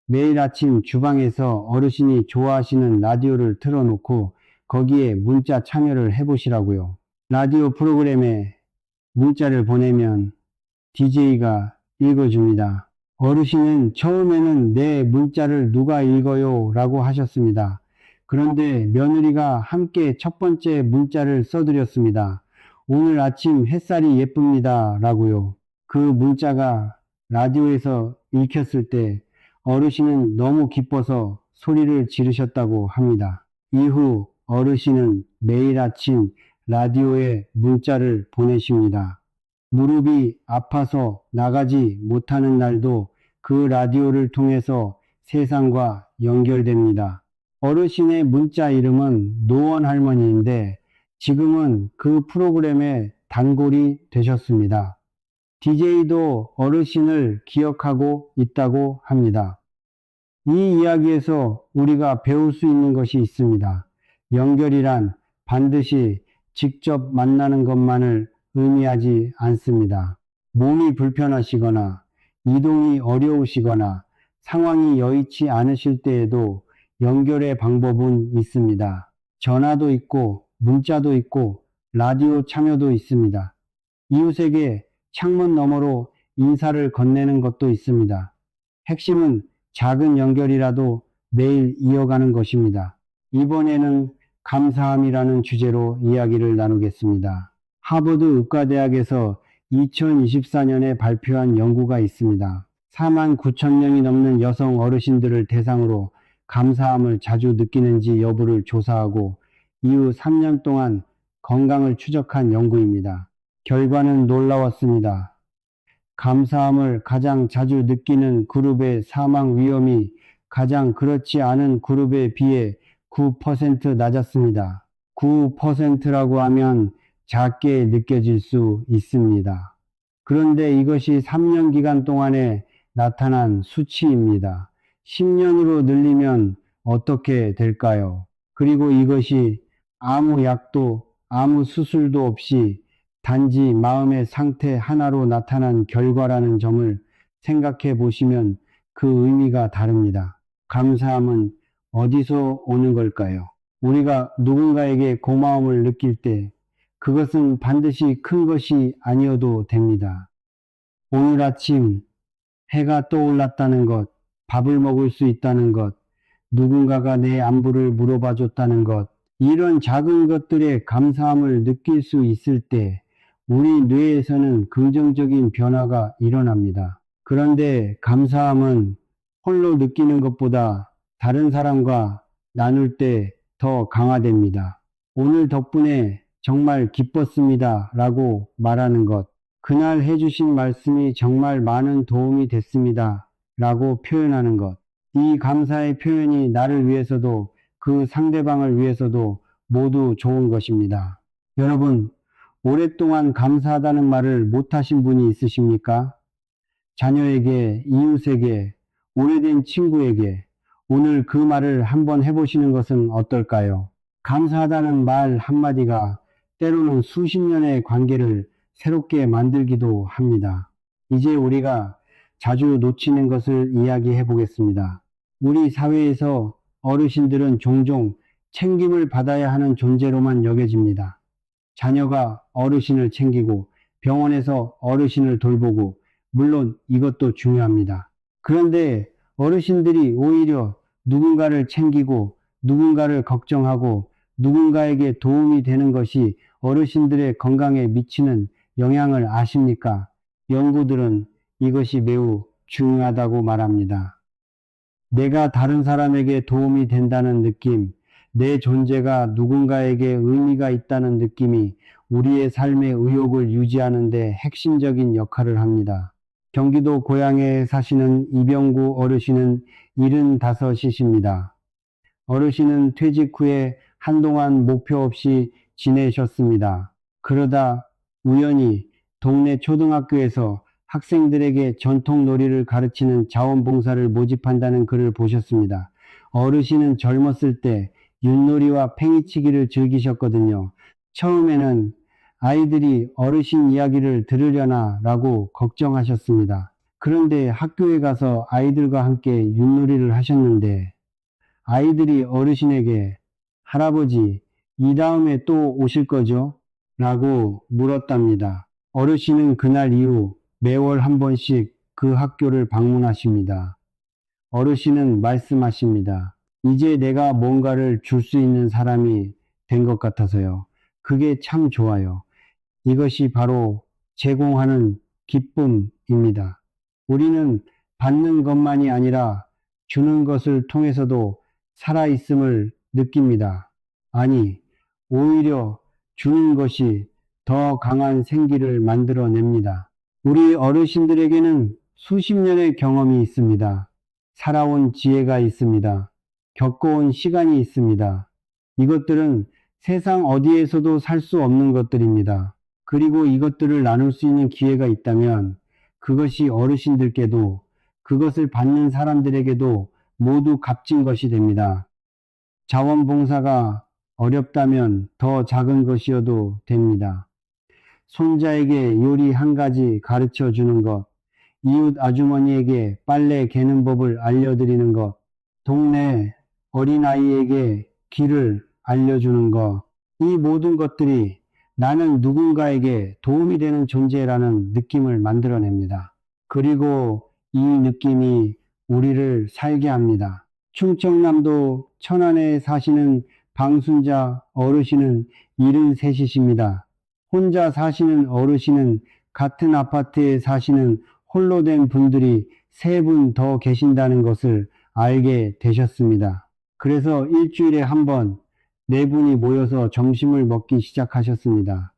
매일 아침 주방에서 어르신이 좋아하시는 라디오를 틀어놓고 거기에 문자 참여를 해보시라고요. 라디오 프로그램에 문자를 보내면 DJ가 읽어줍니다. 어르신은 처음에는 내 문자를 누가 읽어요? 라고 하셨습니다. 그런데 며느리가 함께 첫 번째 문자를 써드렸습니다. 오늘 아침 햇살이 예쁩니다. 라고요. 그 문자가 라디오에서 읽혔을 때 어르신은 너무 기뻐서 소리를 지르셨다고 합니다. 이후 어르신은 매일 아침 라디오에 문자를 보내십니다. 무릎이 아파서 나가지 못하는 날도 그 라디오를 통해서 세상과 연결됩니다. 어르신의 문자 이름은 노원 할머니인데 지금은 그 프로그램의 단골이 되셨습니다. DJ도 어르신을 기억하고 있다고 합니다. 이 이야기에서 우리가 배울 수 있는 것이 있습니다. 연결이란 반드시 직접 만나는 것만을 의미하지 않습니다. 몸이 불편하시거나 이동이 어려우시거나 상황이 여의치 않으실 때에도 연결의 방법은 있습니다. 전화도 있고 문자도 있고 라디오 참여도 있습니다. 이웃에게 창문 너머로 인사를 건네는 것도 있습니다. 핵심은 작은 연결이라도 매일 이어가는 것입니다. 이번에는 감사함이라는 주제로 이야기를 나누겠습니다. 하버드 의과대학에서 2024년에 발표한 연구가 있습니다. 4만 9천 명이 넘는 여성 어르신들을 대상으로 감사함을 자주 느끼는지 여부를 조사하고 이후 3년 동안 건강을 추적한 연구입니다. 결과는 놀라웠습니다. 감사함을 가장 자주 느끼는 그룹의 사망 위험이 가장 그렇지 않은 그룹에 비해 9% 낮았습니다. 9%라고 하면 작게 느껴질 수 있습니다. 그런데 이것이 3년 기간 동안에 나타난 수치입니다. 10년으로 늘리면 어떻게 될까요? 그리고 이것이 아무 약도 아무 수술도 없이 단지 마음의 상태 하나로 나타난 결과라는 점을 생각해 보시면 그 의미가 다릅니다. 감사함은 어디서 오는 걸까요? 우리가 누군가에게 고마움을 느낄 때 그것은 반드시 큰 것이 아니어도 됩니다. 오늘 아침 해가 떠올랐다는 것, 밥을 먹을 수 있다는 것, 누군가가 내 안부를 물어봐 줬다는 것, 이런 작은 것들에 감사함을 느낄 수 있을 때 우리 뇌에서는 긍정적인 변화가 일어납니다. 그런데 감사함은 홀로 느끼는 것보다 다른 사람과 나눌 때 더 강화됩니다. 오늘 덕분에 정말 기뻤습니다 라고 말하는 것, 그날 해주신 말씀이 정말 많은 도움이 됐습니다 라고 표현하는 것, 이 감사의 표현이 나를 위해서도 그 상대방을 위해서도 모두 좋은 것입니다. 여러분, 오랫동안 감사하다는 말을 못하신 분이 있으십니까? 자녀에게, 이웃에게, 오래된 친구에게 오늘 그 말을 한번 해보시는 것은 어떨까요? 감사하다는 말 한마디가 때로는 수십 년의 관계를 새롭게 만들기도 합니다. 이제 우리가 자주 놓치는 것을 이야기해 보겠습니다. 우리 사회에서 어르신들은 종종 챙김을 받아야 하는 존재로만 여겨집니다. 자녀가 어르신을 챙기고 병원에서 어르신을 돌보고 물론 이것도 중요합니다. 그런데 어르신들이 오히려 누군가를 챙기고 누군가를 걱정하고 누군가에게 도움이 되는 것이 어르신들의 건강에 미치는 영향을 아십니까? 연구들은 이것이 매우 중요하다고 말합니다. 내가 다른 사람에게 도움이 된다는 느낌, 내 존재가 누군가에게 의미가 있다는 느낌이 우리의 삶의 의욕을 유지하는 데 핵심적인 역할을 합니다. 경기도 고양에 사시는 이병구 어르신은 75이십니다. 어르신은 퇴직 후에 한동안 목표 없이 지내셨습니다. 그러다 우연히 동네 초등학교에서 학생들에게 전통놀이를 가르치는 자원봉사를 모집한다는 글을 보셨습니다. 어르신은 젊었을 때 윷놀이와 팽이치기를 즐기셨거든요. 처음에는 아이들이 어르신 이야기를 들으려나 라고 걱정하셨습니다. 그런데 학교에 가서 아이들과 함께 윷놀이를 하셨는데 아이들이 어르신에게 할아버지, 이 다음에 또 오실 거죠? 라고 물었답니다. 어르신은 그날 이후 매월 한 번씩 그 학교를 방문하십니다. 어르신은 말씀하십니다. 이제 내가 뭔가를 줄 수 있는 사람이 된 것 같아서요. 그게 참 좋아요. 이것이 바로 제공하는 기쁨입니다. 우리는 받는 것만이 아니라 주는 것을 통해서도 살아있음을 느낍니다. 아니, 오히려 주는 것이 더 강한 생기를 만들어냅니다. 우리 어르신들에게는 수십 년의 경험이 있습니다. 살아온 지혜가 있습니다. 겪어온 시간이 있습니다. 이것들은 세상 어디에서도 살 수 없는 것들입니다. 그리고 이것들을 나눌 수 있는 기회가 있다면 그것이 어르신들께도 그것을 받는 사람들에게도 모두 값진 것이 됩니다. 자원봉사가 어렵다면 더 작은 것이어도 됩니다. 손자에게 요리 한 가지 가르쳐 주는 것, 이웃 아주머니에게 빨래 개는 법을 알려드리는 것, 동네 어린아이에게 길을 알려주는 것, 이 모든 것들이 나는 누군가에게 도움이 되는 존재라는 느낌을 만들어냅니다. 그리고 이 느낌이 우리를 살게 합니다. 충청남도 천안에 사시는 방순자 어르신은 73이십니다. 혼자 사시는 어르신은 같은 아파트에 사시는 홀로 된 분들이 3분 더 계신다는 것을 알게 되셨습니다. 그래서 일주일에 한 번 4분이 모여서 점심을 먹기 시작하셨습니다.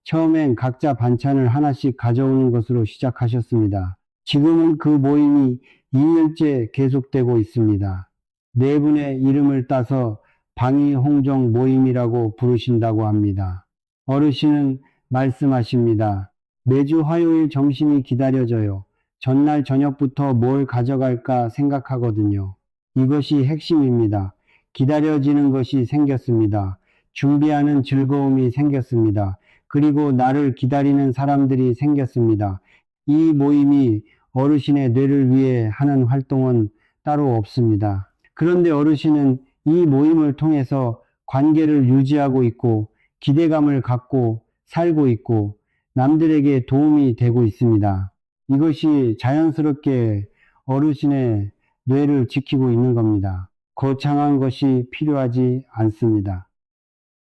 처음엔 각자 반찬을 하나씩 가져오는 것으로 시작하셨습니다. 지금은 그 모임이 2년째 계속되고 있습니다. 4분의 이름을 따서 방위홍정 모임이라고 부르신다고 합니다. 어르신은 말씀하십니다. 매주 화요일 점심이 기다려져요. 전날 저녁부터 뭘 가져갈까 생각하거든요. 이것이 핵심입니다. 기다려지는 것이 생겼습니다. 준비하는 즐거움이 생겼습니다. 그리고 나를 기다리는 사람들이 생겼습니다. 이 모임이 어르신의 뇌를 위해 하는 활동은 따로 없습니다. 그런데 어르신은 이 모임을 통해서 관계를 유지하고 있고 기대감을 갖고 살고 있고 남들에게 도움이 되고 있습니다. 이것이 자연스럽게 어르신의 뇌를 지키고 있는 겁니다. 거창한 것이 필요하지 않습니다.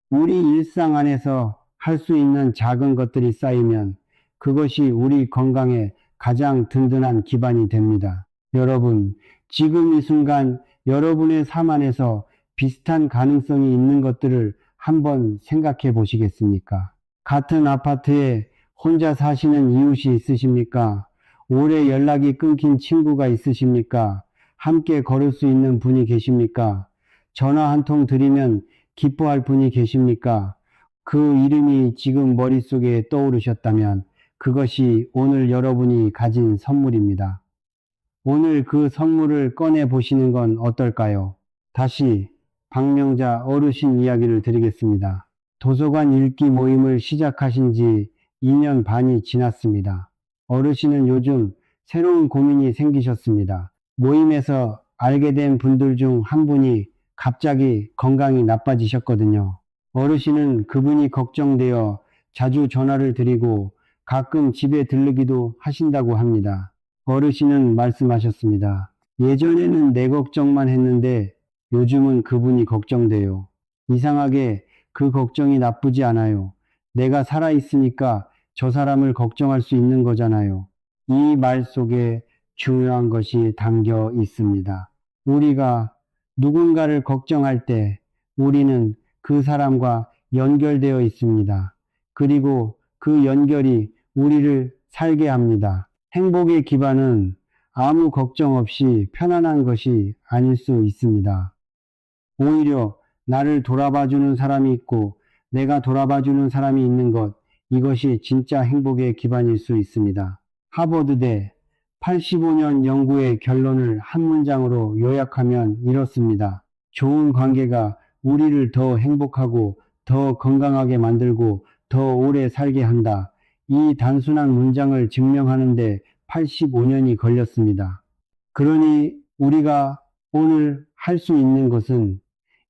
우리 일상 안에서 할 수 있는 작은 것들이 쌓이면 그것이 우리 건강에 가장 든든한 기반이 됩니다. 여러분, 지금 이 순간 여러분의 삶 안에서 비슷한 가능성이 있는 것들을 한번 생각해 보시겠습니까? 같은 아파트에 혼자 사시는 이웃이 있으십니까? 오래 연락이 끊긴 친구가 있으십니까? 함께 걸을 수 있는 분이 계십니까? 전화 한 통 드리면 기뻐할 분이 계십니까? 그 이름이 지금 머릿속에 떠오르셨다면 그것이 오늘 여러분이 가진 선물입니다. 오늘 그 선물을 꺼내 보시는 건 어떨까요? 다시 박명자 어르신 이야기를 드리겠습니다. 도서관 읽기 모임을 시작하신 지 2년 반이 지났습니다. 어르신은 요즘 새로운 고민이 생기셨습니다. 모임에서 알게 된 분들 중 한 분이 갑자기 건강이 나빠지셨거든요. 어르신은 그분이 걱정되어 자주 전화를 드리고 가끔 집에 들르기도 하신다고 합니다. 어르신은 말씀하셨습니다. 예전에는 내 걱정만 했는데 요즘은 그분이 걱정돼요. 이상하게 그 걱정이 나쁘지 않아요. 내가 살아있으니까 저 사람을 걱정할 수 있는 거잖아요. 이 말 속에 중요한 것이 담겨 있습니다. 우리가 누군가를 걱정할 때 우리는 그 사람과 연결되어 있습니다. 그리고 그 연결이 우리를 살게 합니다. 행복의 기반은 아무 걱정 없이 편안한 것이 아닐 수 있습니다. 오히려 나를 돌아봐주는 사람이 있고 내가 돌아봐주는 사람이 있는 것, 이것이 진짜 행복의 기반일 수 있습니다. 하버드대 85년 연구의 결론을 한 문장으로 요약하면 이렇습니다. 좋은 관계가 우리를 더 행복하고 더 건강하게 만들고 더 오래 살게 한다. 이 단순한 문장을 증명하는데 85년이 걸렸습니다. 그러니 우리가 오늘 할 수 있는 것은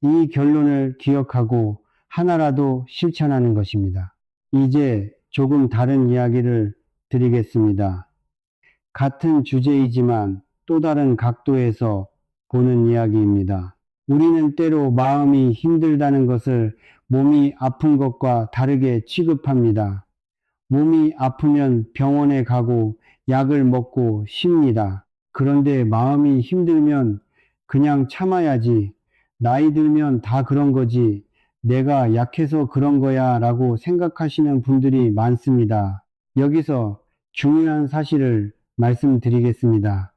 이 결론을 기억하고 하나라도 실천하는 것입니다. 이제 조금 다른 이야기를 드리겠습니다. 같은 주제이지만 또 다른 각도에서 보는 이야기입니다. 우리는 때로 마음이 힘들다는 것을 몸이 아픈 것과 다르게 취급합니다. 몸이 아프면 병원에 가고 약을 먹고 쉽니다. 그런데 마음이 힘들면 그냥 참아야지. 나이 들면 다 그런 거지. 내가 약해서 그런 거야 라고 생각하시는 분들이 많습니다. 여기서 중요한 사실을 말씀드리겠습니다.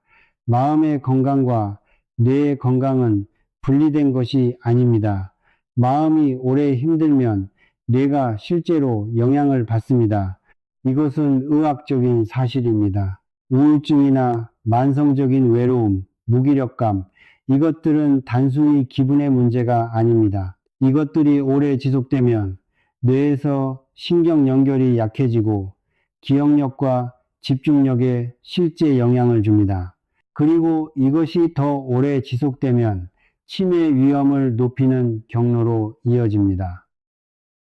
마음의 건강과 뇌의 건강은 분리된 것이 아닙니다. 마음이 오래 힘들면 뇌가 실제로 영향을 받습니다. 이것은 의학적인 사실입니다. 우울증이나 만성적인 외로움, 무기력감, 이것들은 단순히 기분의 문제가 아닙니다. 이것들이 오래 지속되면 뇌에서 신경 연결이 약해지고 기억력과 집중력에 실제 영향을 줍니다. 그리고 이것이 더 오래 지속되면 치매 위험을 높이는 경로로 이어집니다.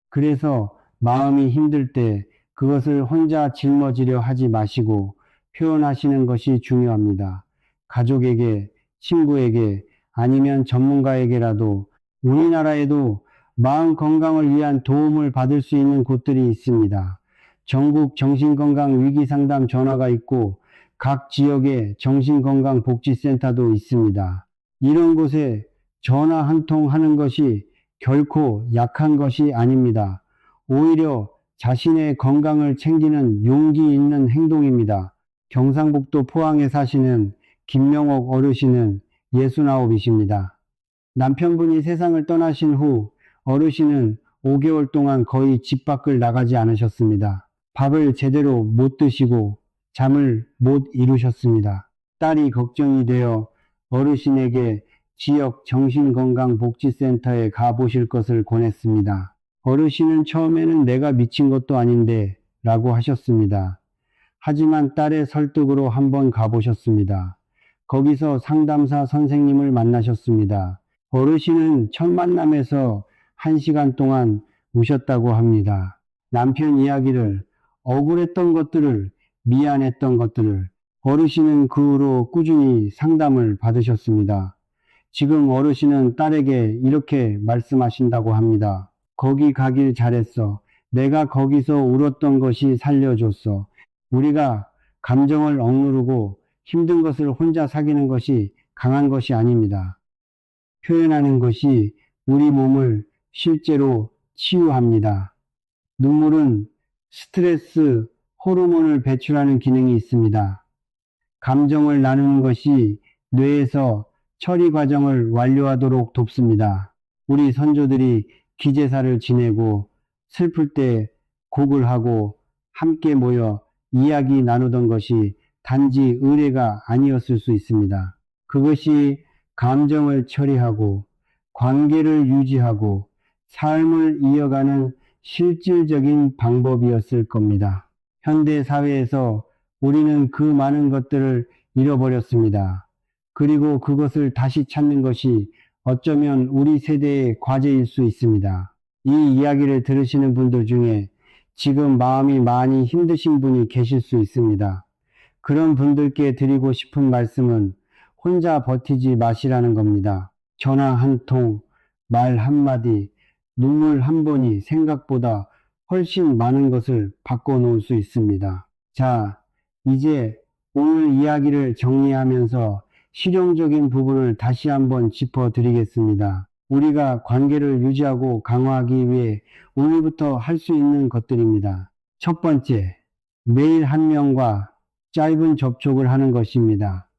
그래서 마음이 힘들 때 그것을 혼자 짊어지려 하지 마시고 표현하시는 것이 중요합니다. 가족에게, 친구에게, 아니면 전문가에게라도. 우리나라에도 마음 건강을 위한 도움을 받을 수 있는 곳들이 있습니다. 전국 정신건강 위기상담 전화가 있고 각 지역에 정신건강복지센터도 있습니다. 이런 곳에 전화 한 통 하는 것이 결코 약한 것이 아닙니다. 오히려 자신의 건강을 챙기는 용기 있는 행동입니다. 경상북도 포항에 사시는 김명옥 어르신은 69이십니다. 남편분이 세상을 떠나신 후 어르신은 5개월 동안 거의 집 밖을 나가지 않으셨습니다. 밥을 제대로 못 드시고 잠을 못 이루셨습니다. 딸이 걱정이 되어 어르신에게 지역 정신건강복지센터에 가보실 것을 권했습니다. 어르신은 처음에는 내가 미친 것도 아닌데 라고 하셨습니다. 하지만 딸의 설득으로 한번 가보셨습니다. 거기서 상담사 선생님을 만나셨습니다. 어르신은 첫 만남에서 1시간 동안 우셨다고 합니다. 남편 이야기를, 억울했던 것들을, 미안했던 것들을. 어르신은 그 후로 꾸준히 상담을 받으셨습니다. 지금 어르신은 딸에게 이렇게 말씀하신다고 합니다. 거기 가길 잘했어. 내가 거기서 울었던 것이 살려줬어. 우리가 감정을 억누르고 힘든 것을 혼자 사귀는 것이 강한 것이 아닙니다. 표현하는 것이 우리 몸을 실제로 치유합니다. 눈물은 스트레스 호르몬을 배출하는 기능이 있습니다. 감정을 나누는 것이 뇌에서 처리 과정을 완료하도록 돕습니다. 우리 선조들이 기제사를 지내고 슬플 때 곡을 하고 함께 모여 이야기 나누던 것이 단지 의례가 아니었을 수 있습니다. 그것이 감정을 처리하고 관계를 유지하고 삶을 이어가는 실질적인 방법이었을 겁니다. 현대 사회에서 우리는 그 많은 것들을 잃어버렸습니다. 그리고 그것을 다시 찾는 것이 어쩌면 우리 세대의 과제일 수 있습니다. 이 이야기를 들으시는 분들 중에 지금 마음이 많이 힘드신 분이 계실 수 있습니다. 그런 분들께 드리고 싶은 말씀은 혼자 버티지 마시라는 겁니다. 전화 한 통, 말 한마디, 눈물 한 번이 생각보다 훨씬 많은 것을 바꿔놓을 수 있습니다. 자, 이제 오늘 이야기를 정리하면서 실용적인 부분을 다시 한번 짚어드리겠습니다. 우리가 관계를 유지하고 강화하기 위해 오늘부터 할 수 있는 것들입니다. 첫 번째, 매일 한 명과 짧은 접촉을 하는 것입니다.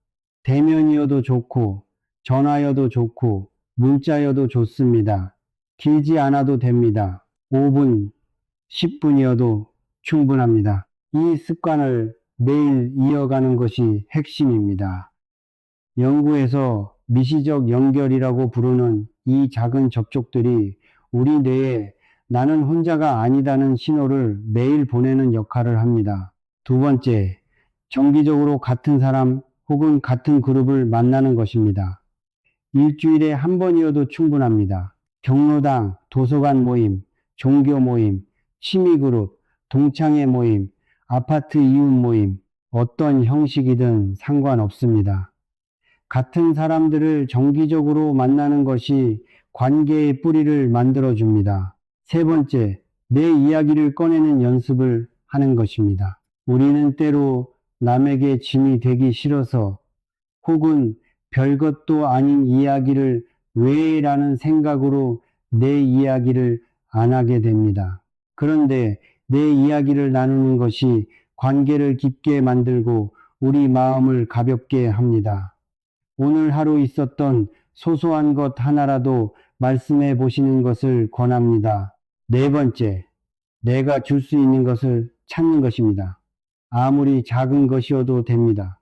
대면이어도 좋고 전화여도 좋고 문자여도 좋습니다. 길지 않아도 됩니다. 5분, 10분이어도 충분합니다. 이 습관을 매일 이어가는 것이 핵심입니다. 연구에서 미시적 연결이라고 부르는 이 작은 접촉들이 우리 뇌에 나는 혼자가 아니다는 신호를 매일 보내는 역할을 합니다. 두 번째, 정기적으로 같은 사람 혹은 같은 그룹을 만나는 것입니다. 일주일에 한 번이어도 충분합니다. 경로당, 도서관 모임, 종교 모임, 취미그룹, 동창회 모임, 아파트 이웃 모임, 어떤 형식이든 상관없습니다. 같은 사람들을 정기적으로 만나는 것이 관계의 뿌리를 만들어줍니다. 세 번째, 내 이야기를 꺼내는 연습을 하는 것입니다. 우리는 때로 남에게 짐이 되기 싫어서 혹은 별것도 아닌 이야기를 왜 라는 생각으로 내 이야기를 안 하게 됩니다. 그런데 내 이야기를 나누는 것이 관계를 깊게 만들고 우리 마음을 가볍게 합니다. 오늘 하루 있었던 소소한 것 하나라도 말씀해 보시는 것을 권합니다. 네 번째, 내가 줄 수 있는 것을 찾는 것입니다. 아무리 작은 것이어도 됩니다.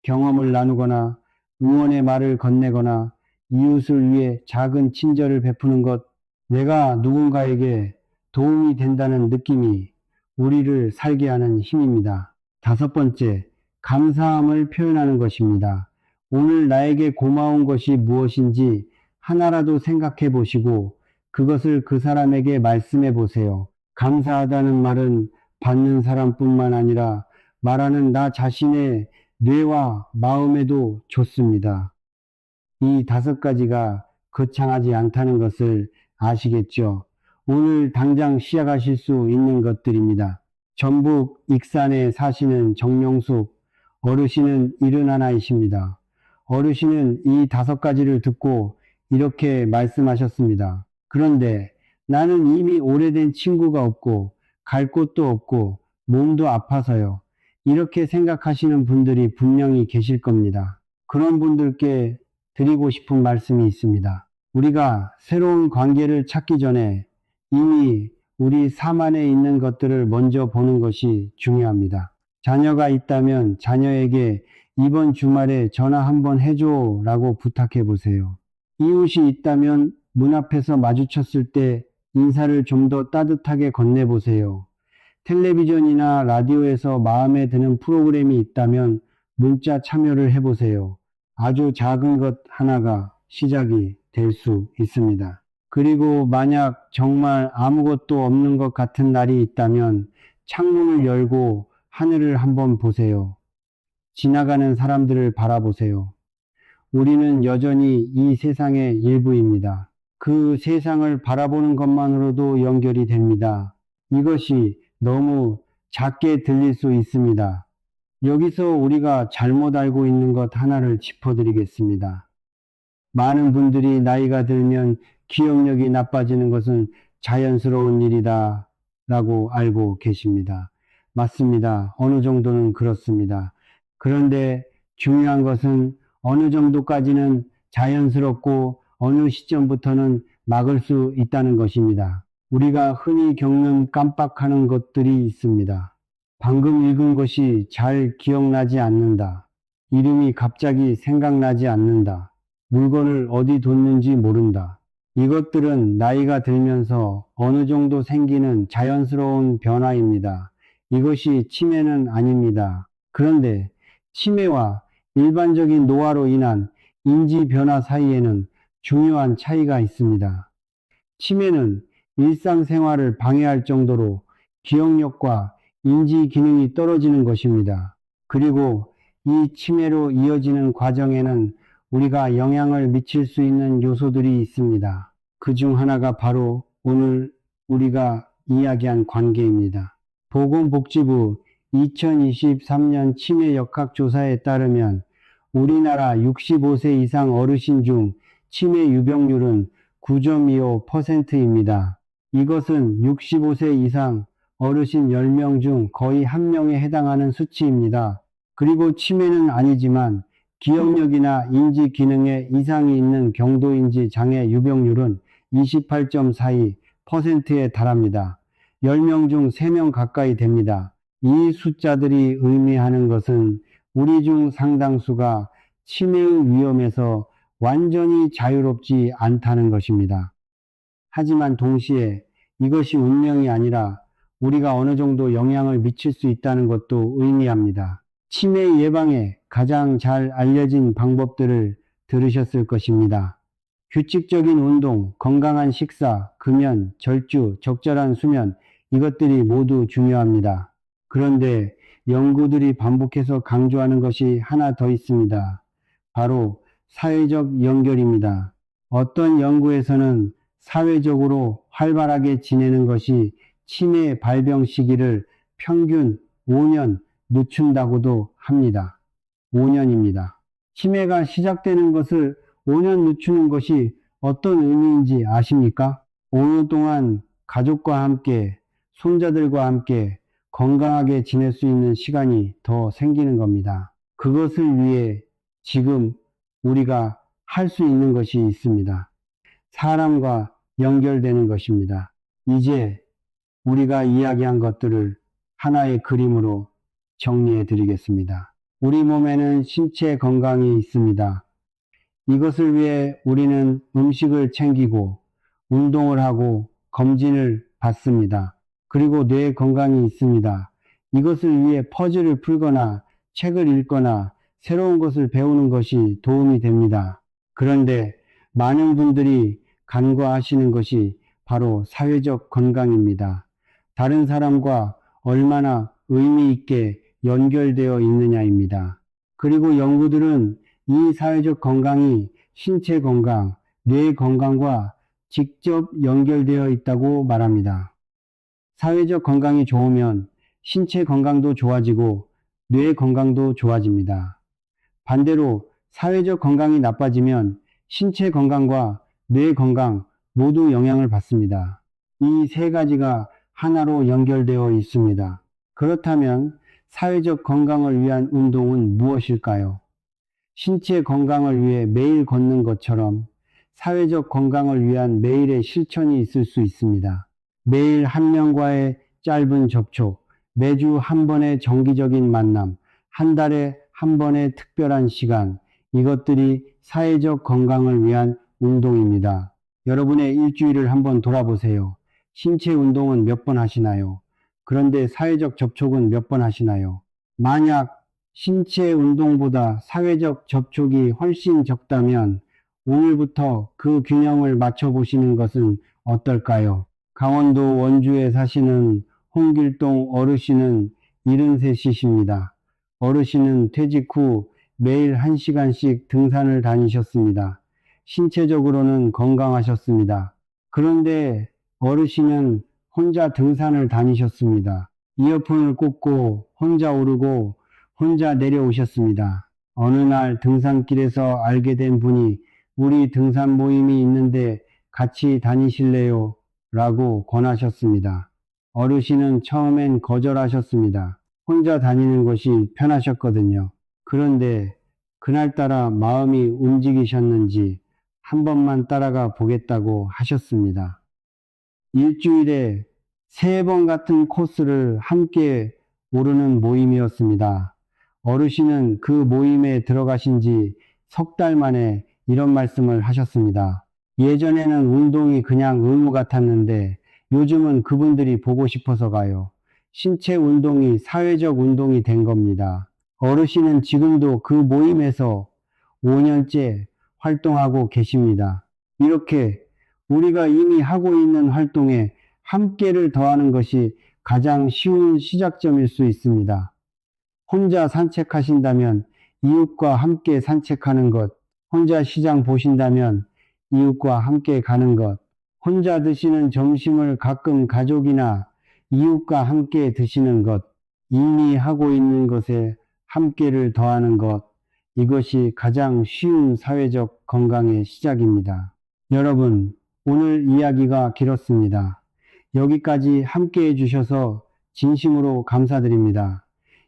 경험을 나누거나 응원의 말을 건네거나 이웃을 위해 작은 친절을 베푸는 것, 내가 누군가에게 도움이 된다는 느낌이 우리를 살게 하는 힘입니다. 다섯 번째, 감사함을 표현하는 것입니다. 오늘 나에게 고마운 것이 무엇인지 하나라도 생각해 보시고 그것을 그 사람에게 말씀해 보세요. 감사하다는 말은 받는 사람뿐만 아니라 말하는 나 자신의 뇌와 마음에도 좋습니다. 이 다섯 가지가 거창하지 않다는 것을 아시겠죠? 오늘 당장 시작하실 수 있는 것들입니다. 전북 익산에 사시는 정명숙 어르신은 71이십니다. 어르신은 이 다섯 가지를 듣고 이렇게 말씀하셨습니다. 그런데 나는 이미 오래된 친구가 없고 갈 곳도 없고 몸도 아파서요. 이렇게 생각하시는 분들이 분명히 계실 겁니다. 그런 분들께 드리고 싶은 말씀이 있습니다. 우리가 새로운 관계를 찾기 전에 이미 우리 삶 안에 있는 것들을 먼저 보는 것이 중요합니다. 자녀가 있다면 자녀에게 이번 주말에 전화 한번 해줘 라고 부탁해 보세요. 이웃이 있다면 문 앞에서 마주쳤을 때 인사를 좀 더 따뜻하게 건네보세요. 텔레비전이나 라디오에서 마음에 드는 프로그램이 있다면 문자 참여를 해보세요. 아주 작은 것 하나가 시작이 될 수 있습니다. 그리고 만약 정말 아무것도 없는 것 같은 날이 있다면 창문을 열고 하늘을 한번 보세요. 지나가는 사람들을 바라보세요. 우리는 여전히 이 세상의 일부입니다. 그 세상을 바라보는 것만으로도 연결이 됩니다. 이것이 너무 작게 들릴 수 있습니다. 여기서 우리가 잘못 알고 있는 것 하나를 짚어드리겠습니다. 많은 분들이 나이가 들면 기억력이 나빠지는 것은 자연스러운 일이다 라고 알고 계십니다. 맞습니다. 어느 정도는 그렇습니다. 그런데 중요한 것은 어느 정도까지는 자연스럽고 어느 시점부터는 막을 수 있다는 것입니다. 우리가 흔히 겪는 깜빡하는 것들이 있습니다. 방금 읽은 것이 잘 기억나지 않는다. 이름이 갑자기 생각나지 않는다. 물건을 어디 뒀는지 모른다. 이것들은 나이가 들면서 어느 정도 생기는 자연스러운 변화입니다. 이것이 치매는 아닙니다. 그런데 치매와 일반적인 노화로 인한 인지 변화 사이에는 중요한 차이가 있습니다. 치매는 일상생활을 방해할 정도로 기억력과 인지 기능이 떨어지는 것입니다. 그리고 이 치매로 이어지는 과정에는 우리가 영향을 미칠 수 있는 요소들이 있습니다. 그 중 하나가 바로 오늘 우리가 이야기한 관계입니다. 보건복지부 2023년 치매 역학조사에 따르면 우리나라 65세 이상 어르신 중 치매 유병률은 9.25%입니다. 이것은 65세 이상 어르신 10명 중 거의 1명에 해당하는 수치입니다. 그리고 치매는 아니지만 기억력이나 인지 기능에 이상이 있는 경도인지 장애 유병률은 28.42%에 달합니다. 10명 중 3명 가까이 됩니다. 이 숫자들이 의미하는 것은 우리 중 상당수가 치매의 위험에서 완전히 자유롭지 않다는 것입니다. 하지만 동시에 이것이 운명이 아니라 우리가 어느 정도 영향을 미칠 수 있다는 것도 의미합니다. 치매 예방에 가장 잘 알려진 방법들을 들으셨을 것입니다. 규칙적인 운동, 건강한 식사, 금연, 절주, 적절한 수면, 이것들이 모두 중요합니다. 그런데 연구들이 반복해서 강조하는 것이 하나 더 있습니다. 바로 사회적 연결입니다. 어떤 연구에서는 사회적으로 활발하게 지내는 것이 치매 발병 시기를 평균 5년 늦춘다고도 합니다. 5년입니다. 치매가 시작되는 것을 5년 늦추는 것이 어떤 의미인지 아십니까? 5년 동안 가족과 함께, 손자들과 함께 건강하게 지낼 수 있는 시간이 더 생기는 겁니다. 그것을 위해 지금 우리가 할 수 있는 것이 있습니다. 사람과 연결되는 것입니다. 이제 우리가 이야기한 것들을 하나의 그림으로 정리해 드리겠습니다. 우리 몸에는 신체 건강이 있습니다. 이것을 위해 우리는 음식을 챙기고 운동을 하고 검진을 받습니다. 그리고 뇌 건강이 있습니다. 이것을 위해 퍼즐을 풀거나 책을 읽거나 새로운 것을 배우는 것이 도움이 됩니다. 그런데 많은 분들이 간과하시는 것이 바로 사회적 건강입니다. 다른 사람과 얼마나 의미 있게 연결되어 있느냐입니다. 그리고 연구들은 이 사회적 건강이 신체 건강, 뇌 건강과 직접 연결되어 있다고 말합니다. 사회적 건강이 좋으면 신체 건강도 좋아지고 뇌 건강도 좋아집니다. 반대로 사회적 건강이 나빠지면 신체 건강과 뇌 건강 모두 영향을 받습니다. 이 세 가지가 하나로 연결되어 있습니다. 그렇다면 사회적 건강을 위한 운동은 무엇일까요? 신체 건강을 위해 매일 걷는 것처럼 사회적 건강을 위한 매일의 실천이 있을 수 있습니다. 매일 한 명과의 짧은 접촉, 매주 한 번의 정기적인 만남, 한 달에 한 번의 특별한 시간, 이것들이 사회적 건강을 위한 운동입니다. 여러분의 일주일을 한번 돌아보세요. 신체 운동은 몇 번 하시나요? 그런데 사회적 접촉은 몇 번 하시나요? 만약 신체 운동보다 사회적 접촉이 훨씬 적다면 오늘부터 그 균형을 맞춰보시는 것은 어떨까요? 강원도 원주에 사시는 홍길동 어르신은 73이십니다. 어르신은 퇴직 후 매일 1시간씩 등산을 다니셨습니다. 신체적으로는 건강하셨습니다. 그런데 어르신은 혼자 등산을 다니셨습니다. 이어폰을 꽂고 혼자 오르고 혼자 내려오셨습니다. 어느 날 등산길에서 알게 된 분이 우리 등산 모임이 있는데 같이 다니실래요? 라고 권하셨습니다. 어르신은 처음엔 거절하셨습니다. 혼자 다니는 것이 편하셨거든요. 그런데 그날따라 마음이 움직이셨는지 한 번만 따라가 보겠다고 하셨습니다. 일주일에 3번 같은 코스를 함께 오르는 모임이었습니다. 어르신은 그 모임에 들어가신 지 석 달 만에 이런 말씀을 하셨습니다. 예전에는 운동이 그냥 의무 같았는데 요즘은 그분들이 보고 싶어서 가요. 신체 운동이 사회적 운동이 된 겁니다. 어르신은 지금도 그 모임에서 5년째 활동하고 계십니다. 이렇게 우리가 이미 하고 있는 활동에 함께를 더하는 것이 가장 쉬운 시작점일 수 있습니다. 혼자 산책하신다면 이웃과 함께 산책하는 것, 혼자 시장 보신다면 이웃과 함께 가는 것, 혼자 드시는 점심을 가끔 가족이나 이웃과 함께 드시는 것, 이미 하고 있는 것에 함께를 더하는 것, 이것이 가장 쉬운 사회적 건강의 시작입니다. 여러분, 오늘 이야기가 길었습니다. 여기까지 함께 해주셔서 진심으로 감사드립니다.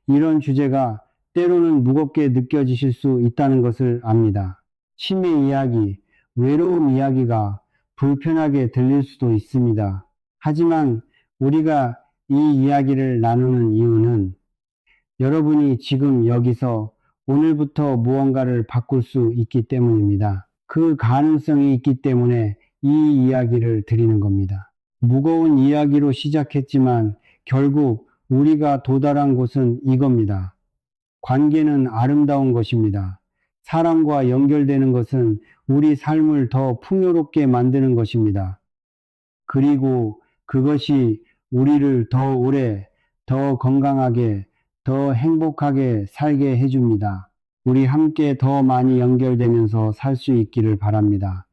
이런 주제가 때로는 무겁게 느껴지실 수 있다는 것을 압니다. 치매 이야기, 외로움 이야기가 불편하게 들릴 수도 있습니다. 하지만 우리가 이 이야기를 나누는 이유는 여러분이 지금 여기서 오늘부터 무언가를 바꿀 수 있기 때문입니다. 그 가능성이 있기 때문에 이 이야기를 드리는 겁니다. 무거운 이야기로 시작했지만 결국 우리가 도달한 곳은 이겁니다. 관계는 아름다운 것입니다. 사람과 연결되는 것은 우리 삶을 더 풍요롭게 만드는 것입니다. 그리고 그것이 우리를 더 오래, 더 건강하게, 더 행복하게 살게 해줍니다. 우리 함께 더 많이 연결되면서 살 수 있기를 바랍니다.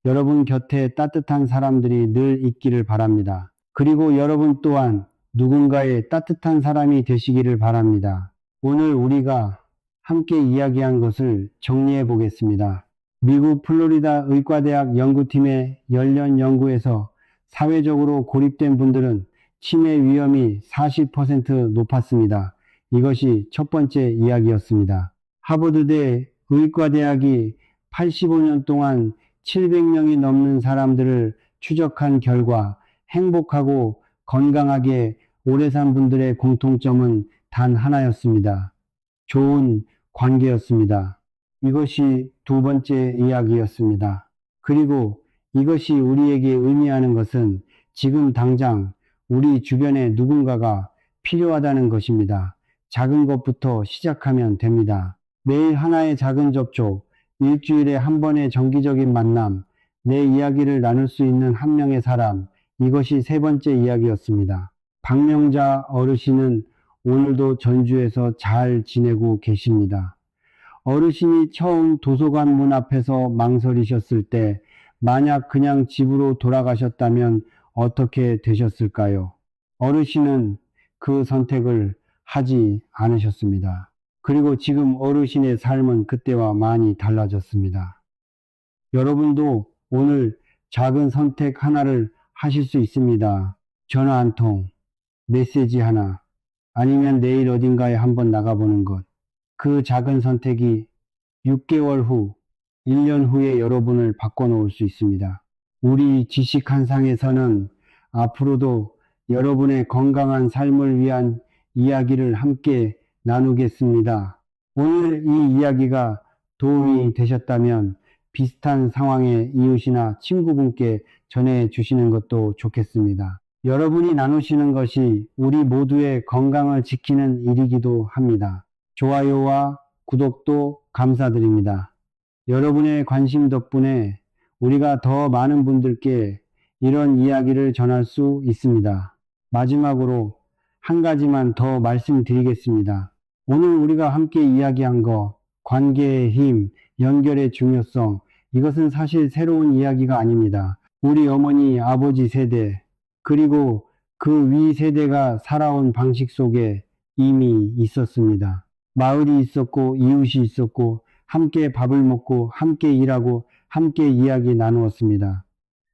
여러분 곁에 따뜻한 사람들이 늘 있기를 바랍니다. 그리고 여러분 또한 누군가의 따뜻한 사람이 되시기를 바랍니다. 오늘 우리가 함께 이야기한 것을 정리해 보겠습니다. 미국 플로리다 의과대학 연구팀의 연련 연구에서 사회적으로 고립된 분들은 치매 위험이 40% 높았습니다. 이것이 첫 번째 이야기였습니다. 하버드대 의과대학이 85년 동안 700명이 넘는 사람들을 추적한 결과 행복하고 건강하게 오래 산 분들의 공통점은 단 하나였습니다. 좋은 관계였습니다. 이것이 두 번째 이야기였습니다. 그리고 이것이 우리에게 의미하는 것은 지금 당장 우리 주변에 누군가가 필요하다는 것입니다. 작은 것부터 시작하면 됩니다. 매일 하나의 작은 접촉, 일주일에 한 번의 정기적인 만남, 내 이야기를 나눌 수 있는 한 명의 사람, 이것이 세 번째 이야기였습니다. 박명자 어르신은 오늘도 전주에서 잘 지내고 계십니다. 어르신이 처음 도서관 문 앞에서 망설이셨을 때 만약 그냥 집으로 돌아가셨다면 어떻게 되셨을까요? 어르신은 그 선택을 하지 않으셨습니다. 그리고 지금 어르신의 삶은 그때와 많이 달라졌습니다. 여러분도 오늘 작은 선택 하나를 하실 수 있습니다. 전화 한 통, 메시지 하나, 아니면 내일 어딘가에 한번 나가보는 것. 그 작은 선택이 6개월 후, 1년 후에 여러분을 바꿔놓을 수 있습니다. 우리 지식한상에서는 앞으로도 여러분의 건강한 삶을 위한 이야기를 함께 나누겠습니다. 오늘 이 이야기가 도움이 되셨다면 비슷한 상황의 이웃이나 친구분께 전해주시는 것도 좋겠습니다. 여러분이 나누시는 것이 우리 모두의 건강을 지키는 일이기도 합니다. 좋아요와 구독도 감사드립니다. 여러분의 관심 덕분에 우리가 더 많은 분들께 이런 이야기를 전할 수 있습니다. 마지막으로 한 가지만 더 말씀드리겠습니다. 오늘 우리가 함께 이야기한 거, 관계의 힘, 연결의 중요성, 이것은 사실 새로운 이야기가 아닙니다. 우리 어머니, 아버지 세대, 그리고 그 위 세대가 살아온 방식 속에 이미 있었습니다. 마을이 있었고, 이웃이 있었고, 함께 밥을 먹고, 함께 일하고, 함께 이야기 나누었습니다.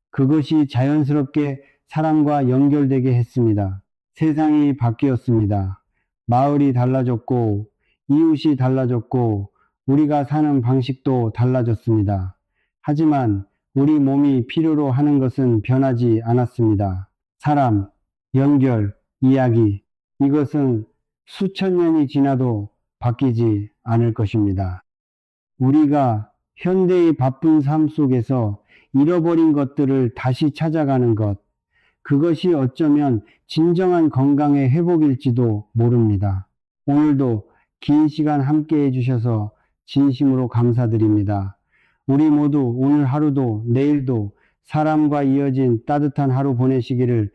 그것이 자연스럽게 사람과 연결되게 했습니다. 세상이 바뀌었습니다. 마을이 달라졌고, 이웃이 달라졌고, 우리가 사는 방식도 달라졌습니다. 하지만 우리 몸이 필요로 하는 것은 변하지 않았습니다. 사람, 연결, 이야기, 이것은 수천 년이 지나도 바뀌지 않을 것입니다. 우리가 현대의 바쁜 삶 속에서 잃어버린 것들을 다시 찾아가는 것, 그것이 어쩌면 진정한 건강의 회복일지도 모릅니다. 오늘도 긴 시간 함께 해주셔서 진심으로 감사드립니다. 우리 모두 오늘 하루도 내일도 사람과 이어진 따뜻한 하루 보내시기를